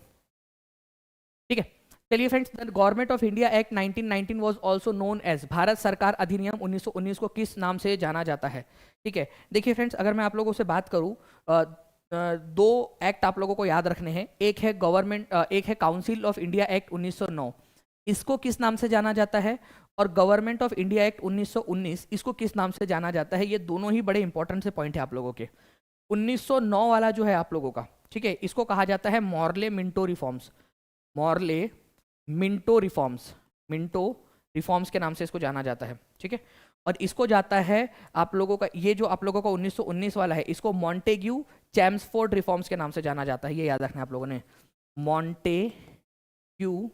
ठीक है। चलिए friends, the government of India act 1919 was also known as, Bharat सरकार अधिनियम 1919 को किस नाम से जाना जाता है, ठीक है। देखिए फ्रेंड्स, अगर मैं आप लोगों से बात करूं, दो एक्ट आप लोगों को याद रखने हैं, एक है एक है काउंसिल ऑफ इंडिया एक्ट 1909, इसको किस नाम से जाना जाता है, और गवर्नमेंट ऑफ इंडिया एक्ट 1919 इसको किस नाम से जाना जाता है। ये दोनों ही बड़े इंपॉर्टेंट से पॉइंट है आप लोगों के। 1909 वाला जो है आप लोगों का, ठीक है, इसको कहा जाता है Morley Minto reforms, Morley Minto reforms, Minto reforms के नाम से इसको जाना जाता है, ठीक है। और इसको जाता है आप लोगों का, ये जो आप लोगों का 1919 वाला है, इसको मॉन्टेग्यू चैम्सफोर्ड रिफॉर्म्स के नाम से जाना जाता है, ये याद रखना है आप लोगों ने, मॉन्टेग्यू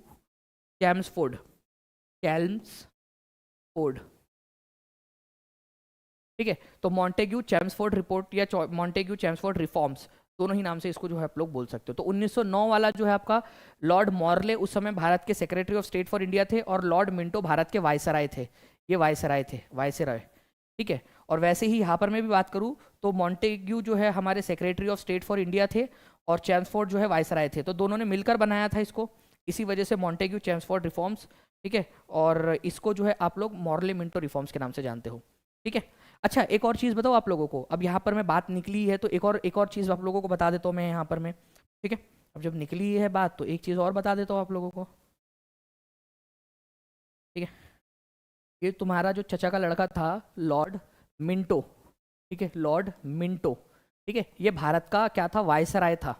चैम्सफोर्ड, चैम्सफोर्ड, ठीक है। तो मॉन्टेग्यू चैम्सफोर्ड रिपोर्ट या मॉन्टेग्यू चैम्सफोर्ड रिफॉर्म्स, दोनों ही नाम से इसको जो है आप लोग बोल सकते हो। तो 1909 वाला जो है आपका, लॉर्ड मॉर्ले उस समय भारत के secretary of state for India थे, और लॉर्ड मिंटो भारत के वायसराय थे, ये वायसराय थे, वायसराय, ठीक है। और वैसे ही यहाँ पर मैं भी बात करूँ तो मॉन्टेग्यू जो है हमारे secretary of state for India थे, और चैम्सफोर्ड जो है वायसराय थे, तो दोनों ने मिलकर बनाया था इसको, इसी वजह से मॉन्टेग्यू चैम्सफोर्ड रिफॉर्म्स, ठीक है। और इसको जो है आप लोग मॉर्ले मिंटो रिफॉर्म्स के नाम से जानते हो, ठीक है। अच्छा, एक और चीज़ बताओ आप लोगों को, अब यहाँ पर मैं बात निकली है तो एक और चीज़ आप लोगों को बता देता हूँ मैं यहाँ पर मैं, ठीक है। अब जब निकली है बात तो एक चीज़ और बता देता हूँ आप लोगों को, ठीक है। ये तुम्हारा जो चचा का लड़का था लॉर्ड मिंटो, ठीक है, लॉर्ड मिंटो, ठीक है, ये भारत का क्या था, वायसराय था,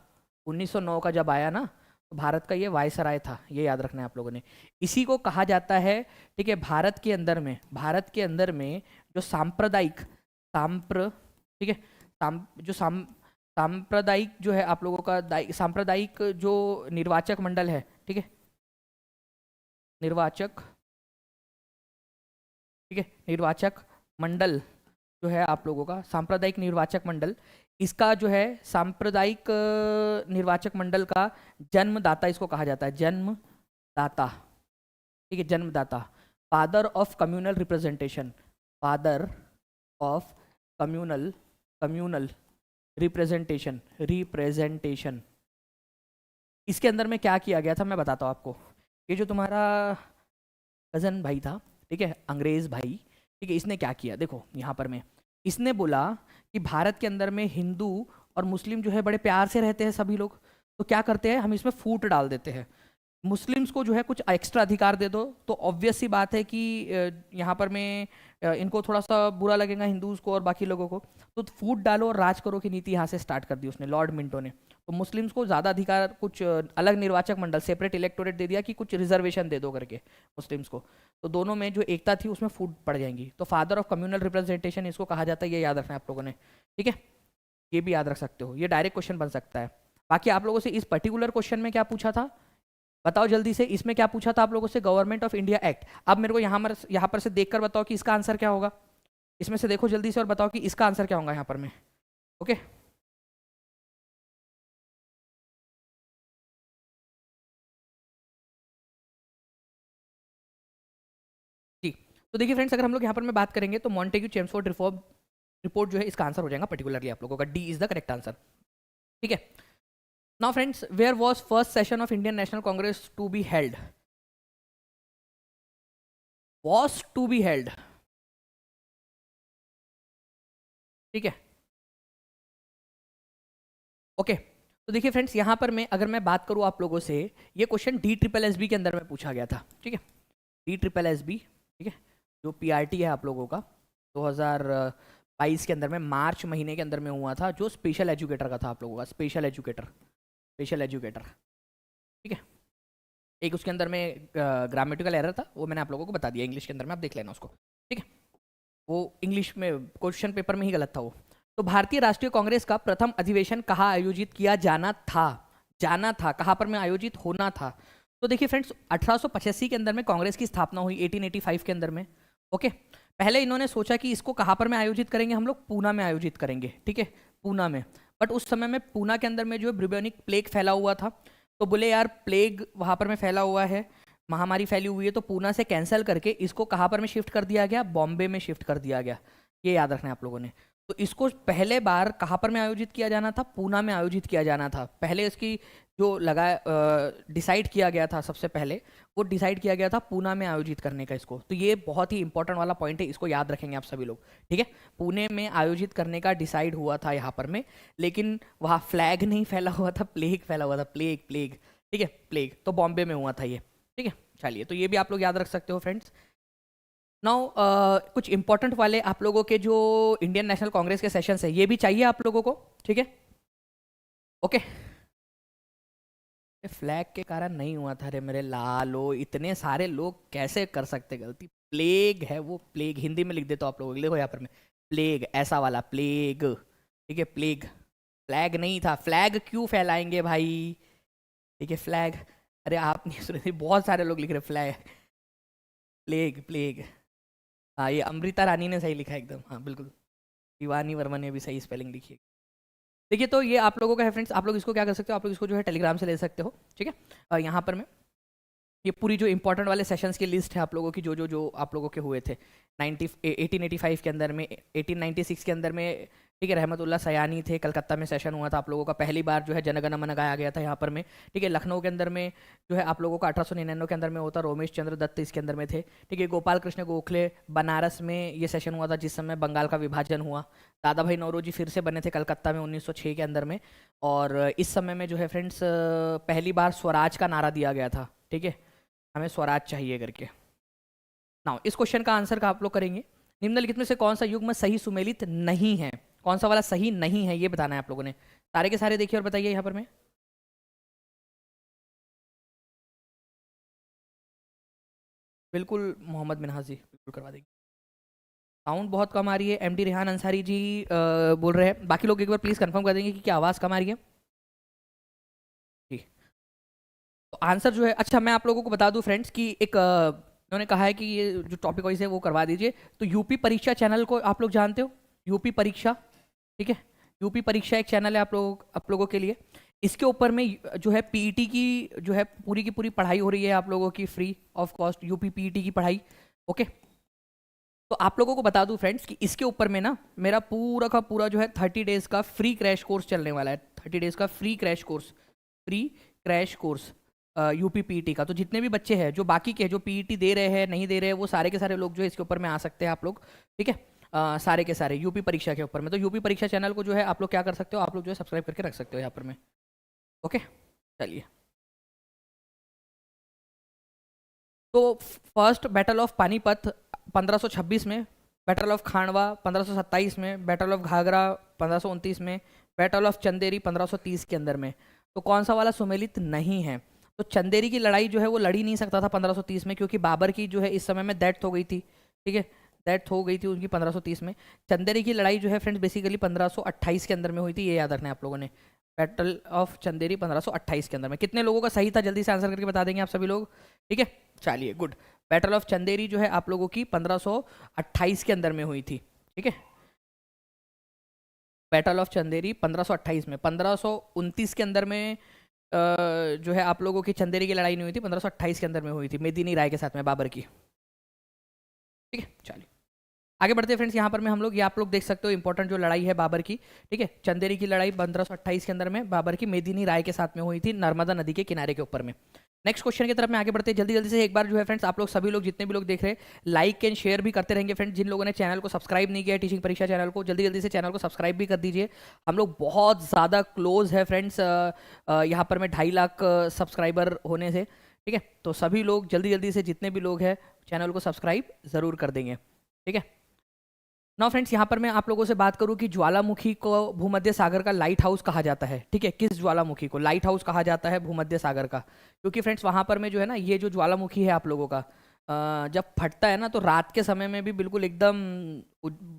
1909 का जब आया ना, तो भारत का ये वायसराय था, ये याद रखना है आप लोगों ने। इसी को कहा जाता है, ठीक है, भारत के अंदर में, भारत के अंदर में जो सांप्रदायिक, ठीक है, सांप्रदायिक जो है आप लोगों का सांप्रदायिक जो निर्वाचक मंडल है, ठीक है, निर्वाचक, ठीक है, निर्वाचक मंडल जो है आप लोगों का, सांप्रदायिक निर्वाचक मंडल, इसका जो है सांप्रदायिक निर्वाचक मंडल का जन्मदाता इसको कहा जाता है, जन्मदाता, ठीक है, जन्मदाता, father of communal representation, father of communal representation. इसके अंदर में क्या किया गया था मैं बताता हूँ आपको। ये जो तुम्हारा कजन भाई था, ठीक है, अंग्रेज भाई, ठीक है, इसने क्या किया, देखो यहाँ पर में इसने बोला कि भारत के अंदर में हिंदू और मुस्लिम जो है बड़े प्यार से रहते हैं सभी लोग, तो क्या करते हैं हम इसमें फूट डाल देते हैं। मुस्लिम्स को जो है कुछ एक्स्ट्रा अधिकार दे दो, तो ऑब्वियस सी बात है कि यहाँ पर मैं इनको थोड़ा सा बुरा लगेगा हिंदूज को और बाकी लोगों को। तो फूट डालो और राज करो की नीति यहाँ से स्टार्ट कर दी उसने, लॉर्ड मिंटो ने। तो मुस्लिम्स को ज़्यादा अधिकार, कुछ अलग निर्वाचक मंडल, सेपरेट इलेक्टोरेट दे दिया कि कुछ रिजर्वेशन दे दो करके मुस्लिम्स को। तो दोनों में जो एकता थी उसमें फूट पड़ जाएंगी। तो फादर ऑफ कम्युनल रिप्रेजेंटेशन इसको कहा जाता है, ये याद रखना है आप लोगों ने, ठीक है। ये भी याद रख सकते हो, ये डायरेक्ट क्वेश्चन बन सकता है। बाकी आप लोगों से इस पर्टिकुलर क्वेश्चन में क्या पूछा था, बताओ जल्दी से। इसमें क्या पूछा था आप लोगों से, गवर्नमेंट ऑफ इंडिया एक्ट। अब मेरे को यहाँ पर से देखकर बताओ कि इसका आंसर क्या होगा। इसमें से देखो जल्दी से और बताओ कि इसका आंसर क्या होगा यहाँ पर में। ओके, जी। तो देखिए फ्रेंड्स, अगर हम लोग यहाँ पर में बात करेंगे तो मॉन्टेग्यू चेम्सफोर्ड रिफॉर्म रिपोर्ट जो है इसका आंसर हो जाएगा पर्टिकुलरली आप लोगों का। D is the correct answer, ठीक है। Now friends, where was first session of Indian National Congress to be held, was to be held, ठीक है। ओके, तो देखिए फ्रेंड्स, यहाँ पर मैं अगर मैं बात करूँ आप लोगों से, ये question D triple S B के अंदर में पूछा गया था, ठीक है। डी ट्रिपल एस बी, ठीक है, जो पीआरटी है आप लोगों का 2022 के अंदर में मार्च महीने के अंदर में हुआ था, जो स्पेशल एजुकेटर का था आप लोगों का, स्पेशल एजुकेटर, स्पेशल एजुकेटर, ठीक है। एक उसके अंदर में ग्रामेटिकल एरर था, वो मैंने आप लोगों को बता दिया, इंग्लिश के अंदर में आप देख लेना उसको, ठीक है। वो इंग्लिश में क्वेश्चन पेपर में ही गलत था वो। तो भारतीय राष्ट्रीय कांग्रेस का प्रथम अधिवेशन कहाँ आयोजित किया जाना था, जाना था कहाँ पर में आयोजित होना था। तो देखिए फ्रेंड्स, 1885 के अंदर में कांग्रेस की स्थापना हुई, 1885 के अंदर में, ओके। पहले इन्होंने सोचा कि इसको कहाँ पर में आयोजित करेंगे, हम लोग पूना में आयोजित करेंगे, ठीक है, पूना में। बट उस समय में पूना के अंदर में जो है ब्यूबोनिक प्लेग फैला हुआ था, तो बोले यार प्लेग वहाँ पर में फैला हुआ है, महामारी फैली हुई है, तो पूना से कैंसिल करके इसको कहाँ पर में शिफ्ट कर दिया गया, बॉम्बे में शिफ्ट कर दिया गया। ये याद रखना है आप लोगों ने। तो इसको पहले बार कहाँ पर में आयोजित किया जाना था, पूना में आयोजित किया जाना था। पहले इसकी जो लगा डिसाइड किया गया था, सबसे पहले वो डिसाइड किया गया था पूना में आयोजित करने का इसको। तो ये बहुत ही इंपॉर्टेंट वाला पॉइंट है, इसको याद रखेंगे आप सभी लोग, ठीक है। पुणे में आयोजित करने का डिसाइड हुआ था यहाँ पर में, लेकिन वहाँ फ्लैग नहीं फैला हुआ था, प्लेग फैला हुआ था, प्लेग प्लेग, ठीक है, प्लेग। तो बॉम्बे में हुआ था ये, ठीक है। चलिए, तो ये भी आप लोग याद रख सकते हो फ्रेंड्स। नाउ कुछ इंपॉर्टेंट वाले आप लोगों के जो इंडियन नेशनल कांग्रेस के सेशंस है, ये भी चाहिए आप लोगों को, ठीक है, ओके। फ्लैग के कारण नहीं हुआ था रे मेरे लालो, इतने सारे लोग कैसे कर सकते गलती। प्लेग है वो, प्लेग हिंदी में लिख देता हूँ आप लोगों के लिए, देखो यहाँ पर मैं, प्लेग ऐसा वाला प्लेग, ठीक है, प्लेग। फ्लैग नहीं था, फ्लैग क्यों फैलाएंगे भाई, ठीक है, फ्लैग। अरे आप नहीं सुन रहे, बहुत सारे लोग लिख रहे फ्लैग, प्लेग प्लेग। हाँ, ये अमृता रानी ने सही लिखा है एकदम, हाँ बिल्कुल, शिवानी वर्मा ने भी सही स्पेलिंग लिखी है। देखिए, तो ये आप लोगों का है फ्रेंड्स, आप लोग इसको क्या कर सकते हो, आप लोग इसको जो है टेलीग्राम से ले सकते हो, ठीक है। यहाँ पर मैं ये पूरी जो इंपॉर्टेंट वाले सेशंस की लिस्ट है आप लोगों की, जो आप लोगों के हुए थे 1885 के अंदर में, 1896 के अंदर में, ठीक है, रहमतुल्लाह सयानी थे, कलकत्ता में सेशन हुआ था आप लोगों का, पहली बार जो है जनगण मन गाया गया था यहाँ पर में, ठीक है। लखनऊ के अंदर में जो है आप लोगों का 1899 के अंदर में होता, रोमेश चंद्र दत्त इसके अंदर में थे, ठीक है। गोपाल कृष्ण गोखले बनारस में ये सेशन हुआ था जिस समय बंगाल का विभाजन हुआ। दादा भाई नौरोजी फिर से बने थे कलकत्ता में 1906 के अंदर में। और इस समय में जो है फ्रेंड्स पहली बार स्वराज का नारा दिया गया था, ठीक है, हमें स्वराज चाहिए करके। नाउ इस क्वेश्चन का आंसर का आप लोग करेंगे, निम्नलिखित में से कौन सा युग्म सही सुमेलित नहीं है, कौन सा वाला सही नहीं है ये बताना है आप लोगों ने। सारे के सारे देखिए और बताइए यहाँ पर मैं, बिल्कुल मोहम्मद मिनहास जी बिल्कुल करवा देंगे। साउंड बहुत कम आ रही है, एमडी रेहान अंसारी जी बोल रहे हैं, बाकी लोग एक बार प्लीज कंफर्म कर देंगे कि क्या आवाज़ कम आ रही है जी। तो आंसर जो है, अच्छा मैं आप लोगों को बता दूं फ्रेंड्स कि एक उन्होंने कहा है कि ये जो टॉपिक वाइज है वो करवा दीजिए। तो यूपी परीक्षा चैनल को आप लोग जानते हो, यूपी परीक्षा, ठीक है, यूपी परीक्षा एक चैनल है आप लोगों के लिए। इसके ऊपर में जो है पीईटी की जो है पूरी की पूरी पढ़ाई हो रही है आप लोगों की, free of cost UP PET की पढ़ाई, ओके। तो आप लोगों को बता दूं फ्रेंड्स कि इसके ऊपर में ना मेरा पूरा का पूरा जो है 30 डेज का फ्री क्रैश कोर्स चलने वाला है, 30 डेज का free crash course, free crash course UP PET का। तो जितने भी बच्चे हैं जो बाकी के जो पीईटी दे रहे हैं नहीं दे रहे हैं, वो सारे के सारे लोग जो है इसके ऊपर में आ सकते हैं आप लोग, ठीक है। सारे के सारे यूपी परीक्षा के ऊपर में। तो यूपी परीक्षा चैनल को जो है आप लोग क्या कर सकते हो, आप लोग जो है सब्सक्राइब करके रख सकते हो यहाँ पर में, ओके। चलिए। तो फर्स्ट बैटल ऑफ पानीपत 1526 में, बैटल ऑफ खांडवा 1527 में, बैटल ऑफ घाघरा 1529 में, बैटल ऑफ चंदेरी 1530 के अंदर में। तो कौन सा वाला सुमेलित नहीं है? तो चंदेरी की लड़ाई जो है वो लड़ी नहीं सकता था 1530 में, क्योंकि बाबर की जो है इस समय में डेथ हो गई थी। ठीक है, डेथ हो गई थी उनकी 1530 में। चंदेरी की लड़ाई जो है फ्रेंड्स बेसिकली 1528 के अंदर में हुई थी, ये याद रखना है आप लोगों ने। बैटल ऑफ चंदेरी 1528 के अंदर में। कितने लोगों का सही था जल्दी से आंसर करके बता देंगे आप सभी लोग? ठीक है, चलिए गुड। बैटल ऑफ चंदेरी जो है आप लोगों की 1528 के अंदर में हुई थी। ठीक है, बैटल ऑफ चंदेरी 1528 में। 1529 के अंदर में जो है आप लोगों की चंदेरी की लड़ाई नहीं हुई थी, 1528 के अंदर में हुई थी मेदिनी राय के साथ में, बाबर की। ठीक है, चलिए आगे बढ़ते हैं फ्रेंड्स। यहाँ पर में हम लोग, ये आप लोग देख सकते हो इंपॉर्टेंट जो लड़ाई है बाबर की। ठीक है, चंदेरी की लड़ाई 1528 के अंदर में बाबर की मेदिनी राय के साथ में हुई थी, नर्मदा नदी के किनारे के ऊपर में। नेक्स्ट क्वेश्चन की तरफ में आगे बढ़ते हैं जल्दी जल्दी से। एक बार जो है फ्रेंड्स आप लोग सभी लोग जितने भी लोग देख रहे हैं, लाइक एंड शेयर भी करते रहेंगे फ्रेंड्स। जिन लोगों ने चैनल को सब्सक्राइब नहीं किया है, टीचिंग परीक्षा चैनल को, जल्दी जल्दी से चैनल को सब्सक्राइब भी कर दीजिए। हम लोग बहुत ज़्यादा क्लोज है फ्रेंड्स यहाँ पर में 2.5 लाख सब्सक्राइबर होने से। ठीक है, तो सभी लोग जल्दी जल्दी से जितने भी लोग हैं चैनल को सब्सक्राइब ज़रूर कर देंगे। ठीक है, नाउ फ्रेंड्स यहाँ पर मैं आप लोगों से बात करूं कि ज्वालामुखी को भूमध्य सागर का लाइट हाउस कहा जाता है। ठीक है, किस ज्वालामुखी को लाइट हाउस कहा जाता है भूमध्य सागर का? क्योंकि फ्रेंड्स वहाँ पर में जो है ना, ये जो ज्वालामुखी है आप लोगों का जब फटता है ना, तो रात के समय में भी बिल्कुल एकदम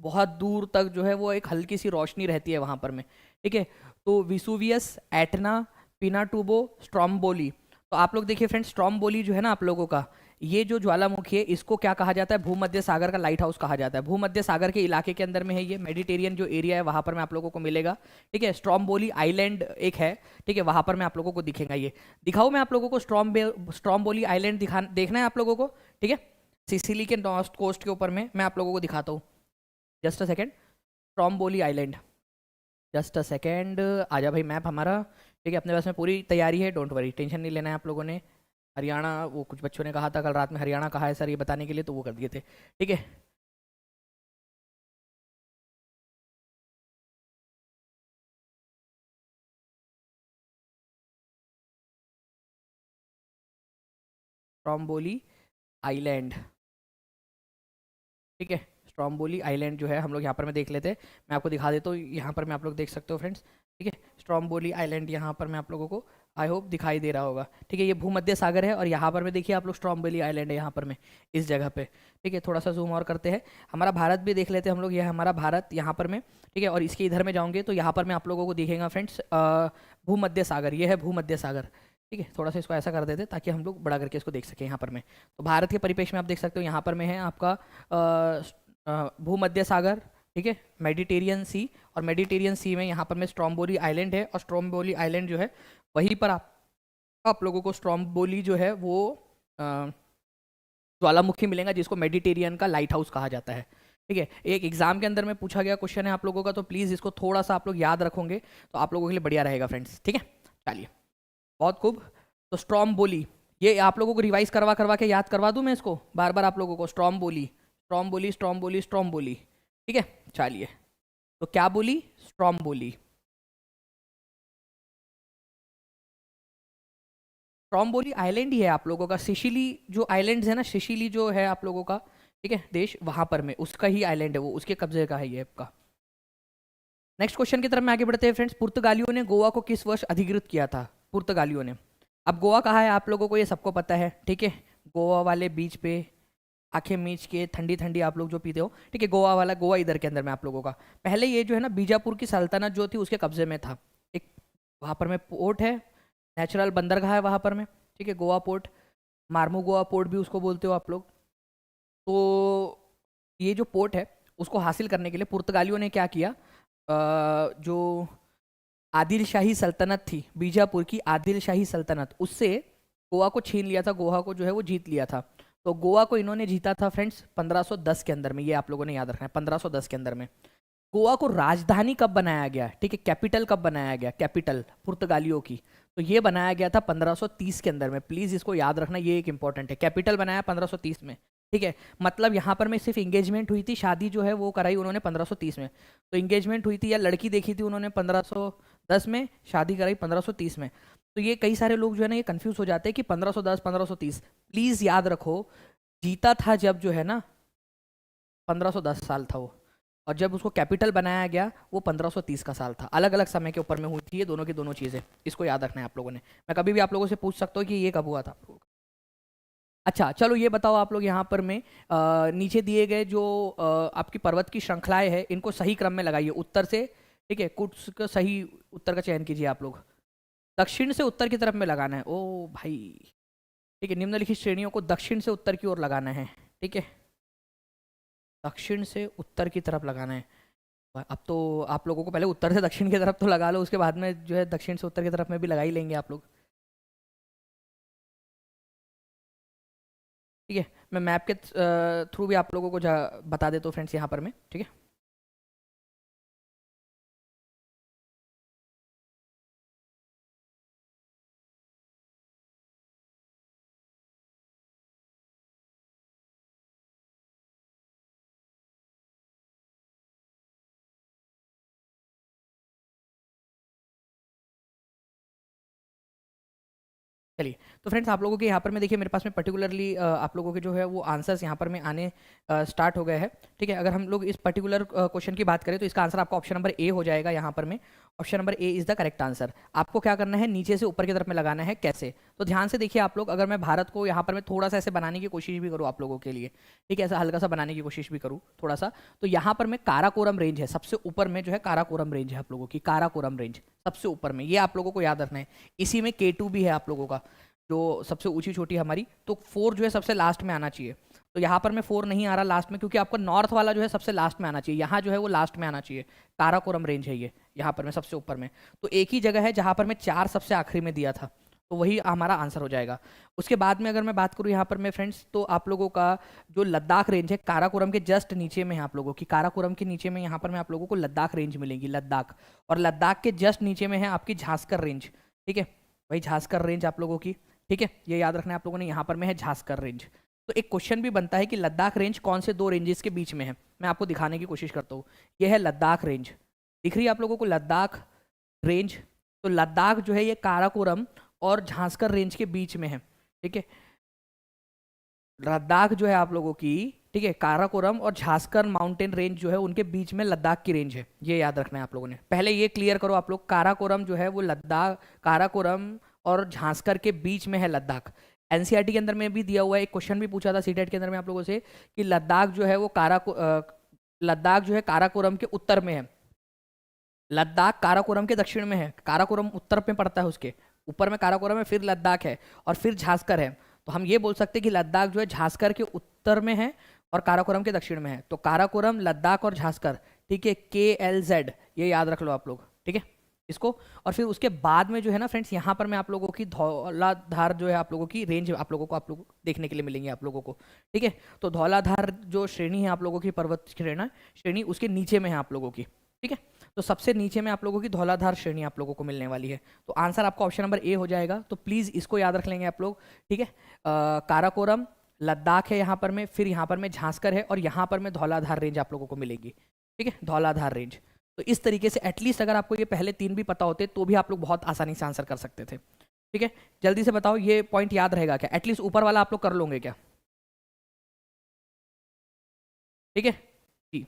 बहुत दूर तक जो है वो एक हल्की सी रोशनी रहती है वहाँ पर में। ठीक है, तो विसुवियस, एटना, पिनाटुबो, स्ट्रोम्बोली। तो आप लोग देखिए फ्रेंड्स, स्ट्रोम्बोली जो है ना आप लोगों का, ये जो ज्वालामुखी है इसको क्या कहा जाता है? भूमध्य सागर का लाइट हाउस कहा जाता है। भूमध्य सागर के इलाके के अंदर में है ये, मेडिटेरियन जो एरिया है वहां पर में आप लोगों को मिलेगा। ठीक है, स्ट्रोम्बोली आइलैंड एक है। ठीक है, वहां पर में आप लोगों को दिखेगा ये। दिखाऊं मैं आप लोगों को स्ट्रोम्बोली आइलैंड देखना है आप लोगों को? ठीक है, सिसिली के नॉर्थ कोस्ट के ऊपर में मैं आप लोगों को दिखाता हूँ। Just a second, Stromboli island, just a second. आजा भाई मैप हमारा। ठीक है, अपने पास में पूरी तैयारी है, डोंट वरी, टेंशन नहीं लेना है आप लोगों ने। हरियाणा, वो कुछ बच्चों ने कहा था कल रात में हरियाणा कहा है सर ये बताने के लिए, तो वो कर दिए थे। ठीक है, स्ट्रोम्बोली आइलैंड। ठीक है, स्ट्रोम्बोली आइलैंड जो है हम लोग यहाँ पर मैं देख लेते हैं। मैं आपको दिखा देता हूँ, यहाँ पर मैं आप लोग देख सकते हो फ्रेंड्स। ठीक है, स्ट्रोम्बोली आइलैंड यहाँ पर मैं आप लोगों को आई होप दिखाई दे रहा होगा। ठीक है, ये भूमध्य सागर है और यहाँ पर में देखिए आप लोग स्ट्रोम्बोली आइलैंड है यहाँ पर में, इस जगह पे। ठीक है, थोड़ा सा जूम और करते हैं, हमारा भारत भी देख लेते हैं हम लोग। ये है हमारा भारत यहाँ पर में। ठीक है, और इसके इधर में जाओगे तो यहाँ पर मैं आप लोगों को दिखेगा फ्रेंड्स भूमध्य सागर, ये है भूमध्य सागर। ठीक है, थोड़ा सा इसको ऐसा कर देते ताकि हम लोग बड़ा करके इसको देख सकें यहाँ पर में। तो भारत के परिप्रेक्ष्य में आप देख सकते हो यहाँ पर में है आपका भूमध्य सागर। ठीक है, मेडिटेरियन सी, और मेडिटेरियन सी में यहाँ पर में स्ट्रोम्बोली आइलैंड है, और स्ट्रोम्बोली आइलैंड जो है वहीं पर आप लोगों को स्ट्रोम्बोली जो है वो ज्वालामुखी मिलेगा, जिसको मेडिटेरियन का लाइट हाउस कहा जाता है। ठीक है, एक एग्जाम के अंदर में पूछा गया क्वेश्चन है आप लोगों का, तो प्लीज़ इसको थोड़ा सा आप लोग याद रखोगे तो आप लोगों के लिए बढ़िया रहेगा फ्रेंड्स। ठीक है, चलिए बहुत खूब। तो स्ट्रोम्बोली, ये आप लोगों को रिवाइज करवा करवा के याद करवा दूं मैं इसको बार बार आप लोगों को? Stromboli, Stromboli, Stromboli, Stromboli. ठीक है, चलिए, तो क्या बोली? स्ट्रोम्बोली। स्ट्रोम्बोली आइलैंड ही है आप लोगों का, सिसिली जो आइलैंड्स है ना, सिसिली जो है आप लोगों का, ठीक है देश, वहां पर में उसका ही आइलैंड है वो, उसके कब्जे का है ये आपका। नेक्स्ट क्वेश्चन की तरफ में आगे बढ़ते हैं फ्रेंड्स। पुर्तगालियों ने गोवा को किस वर्ष अधिकृत किया था? पुर्तगालियों ने। अब गोवा कहाँ है आप लोगों को ये सबको पता है। ठीक है, गोवा वाले बीच पे आंखें मीच के ठंडी ठंडी आप लोग जो पीते हो। ठीक है, गोवा वाला, गोवा इधर के अंदर में आप लोगों का, पहले ये जो है ना बीजापुर की सल्तनत जो थी उसके कब्जे में था। एक वहाँ पर में पोर्ट है, नेचुरल बंदरगाह है वहाँ पर में। ठीक है, गोवा पोर्ट, मार्मू गोवा पोर्ट भी उसको बोलते हो आप लोग। तो ये जो पोर्ट है उसको हासिल करने के लिए पुर्तगालियों ने क्या किया, जो आदिल शाही सल्तनत थी, बीजापुर की आदिल शाही सल्तनत, उससे गोवा को छीन लिया था, गोवा को जो है वो जीत लिया था। तो गोवा को इन्होंने जीता था फ्रेंड्स 1510 के अंदर में, ये आप लोगों ने याद रखना है 1510 के अंदर में। गोवा को राजधानी कब बनाया गया? ठीक है, कैपिटल कब बनाया गया? कैपिटल पुर्तगालियों की, तो ये बनाया गया था 1530 के अंदर में। प्लीज इसको याद रखना, ये एक इंपॉर्टेंट है, कैपिटल बनाया 1530 में। ठीक है, मतलब यहाँ पर में सिर्फ इंगेजमेंट हुई थी, शादी जो है वो कराई उन्होंने 1530 में। तो इंगेजमेंट हुई थी या लड़की देखी थी उन्होंने 1510 में, शादी कराई 1530 में। तो ये कई सारे लोग जो है ना ये कंफ्यूज हो जाते हैं कि 1510 1530। प्लीज याद रखो, जीता था जब जो है ना 1510 साल था वो, और जब उसको कैपिटल बनाया गया वो 1530 का साल था। अलग अलग समय के ऊपर में हुई थी ये दोनों की दोनों चीज़ें, इसको याद रखना है आप लोगों ने। मैं कभी भी आप लोगों से पूछ सकता हूँ कि ये कब हुआ था। अच्छा चलो ये बताओ आप लोग यहाँ पर में नीचे दिए गए जो आपकी पर्वत की श्रृंखलाएं है इनको सही क्रम में लगाइए उत्तर से। ठीक है, कुछ का सही उत्तर का चयन कीजिए आप लोग। दक्षिण से उत्तर की तरफ में लगाना है, ओ भाई। ठीक है, निम्नलिखित श्रेणियों को दक्षिण से उत्तर की ओर लगाना है। ठीक है, दक्षिण से उत्तर की तरफ लगाना है। अब तो आप लोगों को पहले उत्तर से दक्षिण की तरफ तो लगा लो, उसके बाद में जो है दक्षिण से उत्तर की तरफ में भी लगा ही लेंगे आप लोग। ठीक है, मैं मैप के थ्रू भी आप लोगों को बता देता हूँ फ्रेंड्स यहाँ पर मैं। ठीक है, चलिए। तो फ्रेंड्स आप लोगों के यहाँ पर मैं देखिए मेरे पास में पर्टिकुलरली आप लोगों के जो है वो आंसर्स यहाँ पर में आने स्टार्ट हो गए हैं। ठीक है, अगर हम लोग इस पर्टिकुलर क्वेश्चन की बात करें तो इसका आंसर आपका ऑप्शन नंबर ए हो जाएगा यहाँ पर में। Option number A is the correct answer. आपको क्या करना है, नीचे से ऊपर की तरफ में लगाना है। कैसे, तो ध्यान से देखिए आप लोग। अगर मैं भारत को यहाँ पर मैं थोड़ा सा ऐसे बनाने की कोशिश भी करूँ आप लोगों के लिए, ठीक है, ऐसा हल्का सा बनाने की कोशिश भी करूँ थोड़ा सा, तो यहाँ पर मैं काराकोरम रेंज है सबसे ऊपर में, जो है काराकोरम रेंज है आप लोगों की, काराकोरम रेंज सबसे ऊपर में, ये आप लोगों को याद रखना है। इसी में K2 भी है आप लोगों का, जो सबसे ऊंची छोटी हमारी। तो 4 जो है सबसे लास्ट में आना चाहिए। तो यहाँ पर मैं 4 नहीं आ रहा लास्ट में, क्योंकि आपका नॉर्थ वाला जो है सबसे लास्ट में आना चाहिए, यहाँ जो है वो लास्ट में आना चाहिए। काराकोरम रेंज है ये, यहाँ पर मैं सबसे ऊपर में। तो एक ही जगह है जहाँ पर मैं 4 सबसे आखिरी में दिया था, तो वही हमारा आंसर हो जाएगा। उसके बाद में अगर मैं बात करूँ यहाँ पर मैं फ्रेंड्स, तो आप लोगों का जो लद्दाख रेंज है काराकोरम के जस्ट नीचे में है आप लोगों की। काराकोरम के नीचे में यहाँ पर मैं आप लोगों को लद्दाख रेंज मिलेगी, लद्दाख। और लद्दाख के जस्ट नीचे में है आपकी झांसकर रेंज। ठीक है, वही झांसकर रेंज आप लोगों की। ठीक है, ये याद रखना है आप लोगों ने, यहाँ पर में है झांसकर रेंज। तो एक क्वेश्चन भी बनता है कि लद्दाख रेंज कौन से दो रेंजेस के बीच में है। मैं आपको दिखाने की कोशिश करता हूँ। ये है लद्दाख रेंज, दिख रही है आप लोगों को लद्दाख रेंज। तो लद्दाख जो है ये काराकोरम और झांसकर रेंज के बीच में है। ठीक है, लद्दाख जो है आप लोगों की, ठीक है, काराकोरम और झांसकर माउंटेन रेंज जो है उनके बीच में लद्दाख की रेंज है। ये याद रखना है आप लोगों ने, पहले ये क्लियर करो आप लोग। काराकोरम जो है वो लद्दाख, काराकोरम और झांसकर के बीच में है लद्दाख। एनसीईआरटी के अंदर में भी दिया हुआ है, एक क्वेश्चन भी पूछा था सीटेट के अंदर में आप लोगों से, कि लद्दाख जो है वो लद्दाख जो है काराकोरम के उत्तर में है, लद्दाख काराकोरम के दक्षिण में है, काराकोरम उत्तर में पड़ता है, उसके ऊपर में काराकोरम है, फिर लद्दाख है और फिर झांसकर है। तो हम ये बोल सकते हैं कि लद्दाख जो है झांसकर के उत्तर में है और काराकोरम के दक्षिण में है। तो काराकोरम, लद्दाख और झांसकर, ठीक है, KLZ, ये याद रख लो आप लोग। ठीक है इसको। और फिर उसके बाद में जो है ना फ्रेंड्स, यहाँ पर मैं आप लोगों की धौलाधार जो है आप लोगों की रेंज आप लोगों को देखने के लिए मिलेंगे आप लोगों को। ठीक है, तो धौलाधार जो श्रेणी है आप लोगों की, पर्वत श्रेणी उसके नीचे में है आप लोगों की। ठीक है, तो सबसे नीचे में आप लोगों की धौलाधार श्रेणी आप लोगों को मिलने वाली है। तो आंसर आपका ऑप्शन नंबर ए हो जाएगा। तो प्लीज़ इसको याद रख लेंगे आप लोग। ठीक है, काराकोरम, लद्दाख है यहाँ पर में, फिर यहाँ पर में झांसकर है और यहाँ पर में धौलाधार रेंज आप लोगों को मिलेगी। ठीक है, धौलाधार रेंज। तो इस तरीके से एटलीस्ट अगर आपको ये पहले 3 भी पता होते तो भी आप लोग बहुत आसानी से आंसर कर सकते थे। ठीक है, जल्दी से बताओ ये पॉइंट याद रहेगा क्या? एटलीस्ट ऊपर वाला आप लोग कर लोगे क्या? ठीक है जी।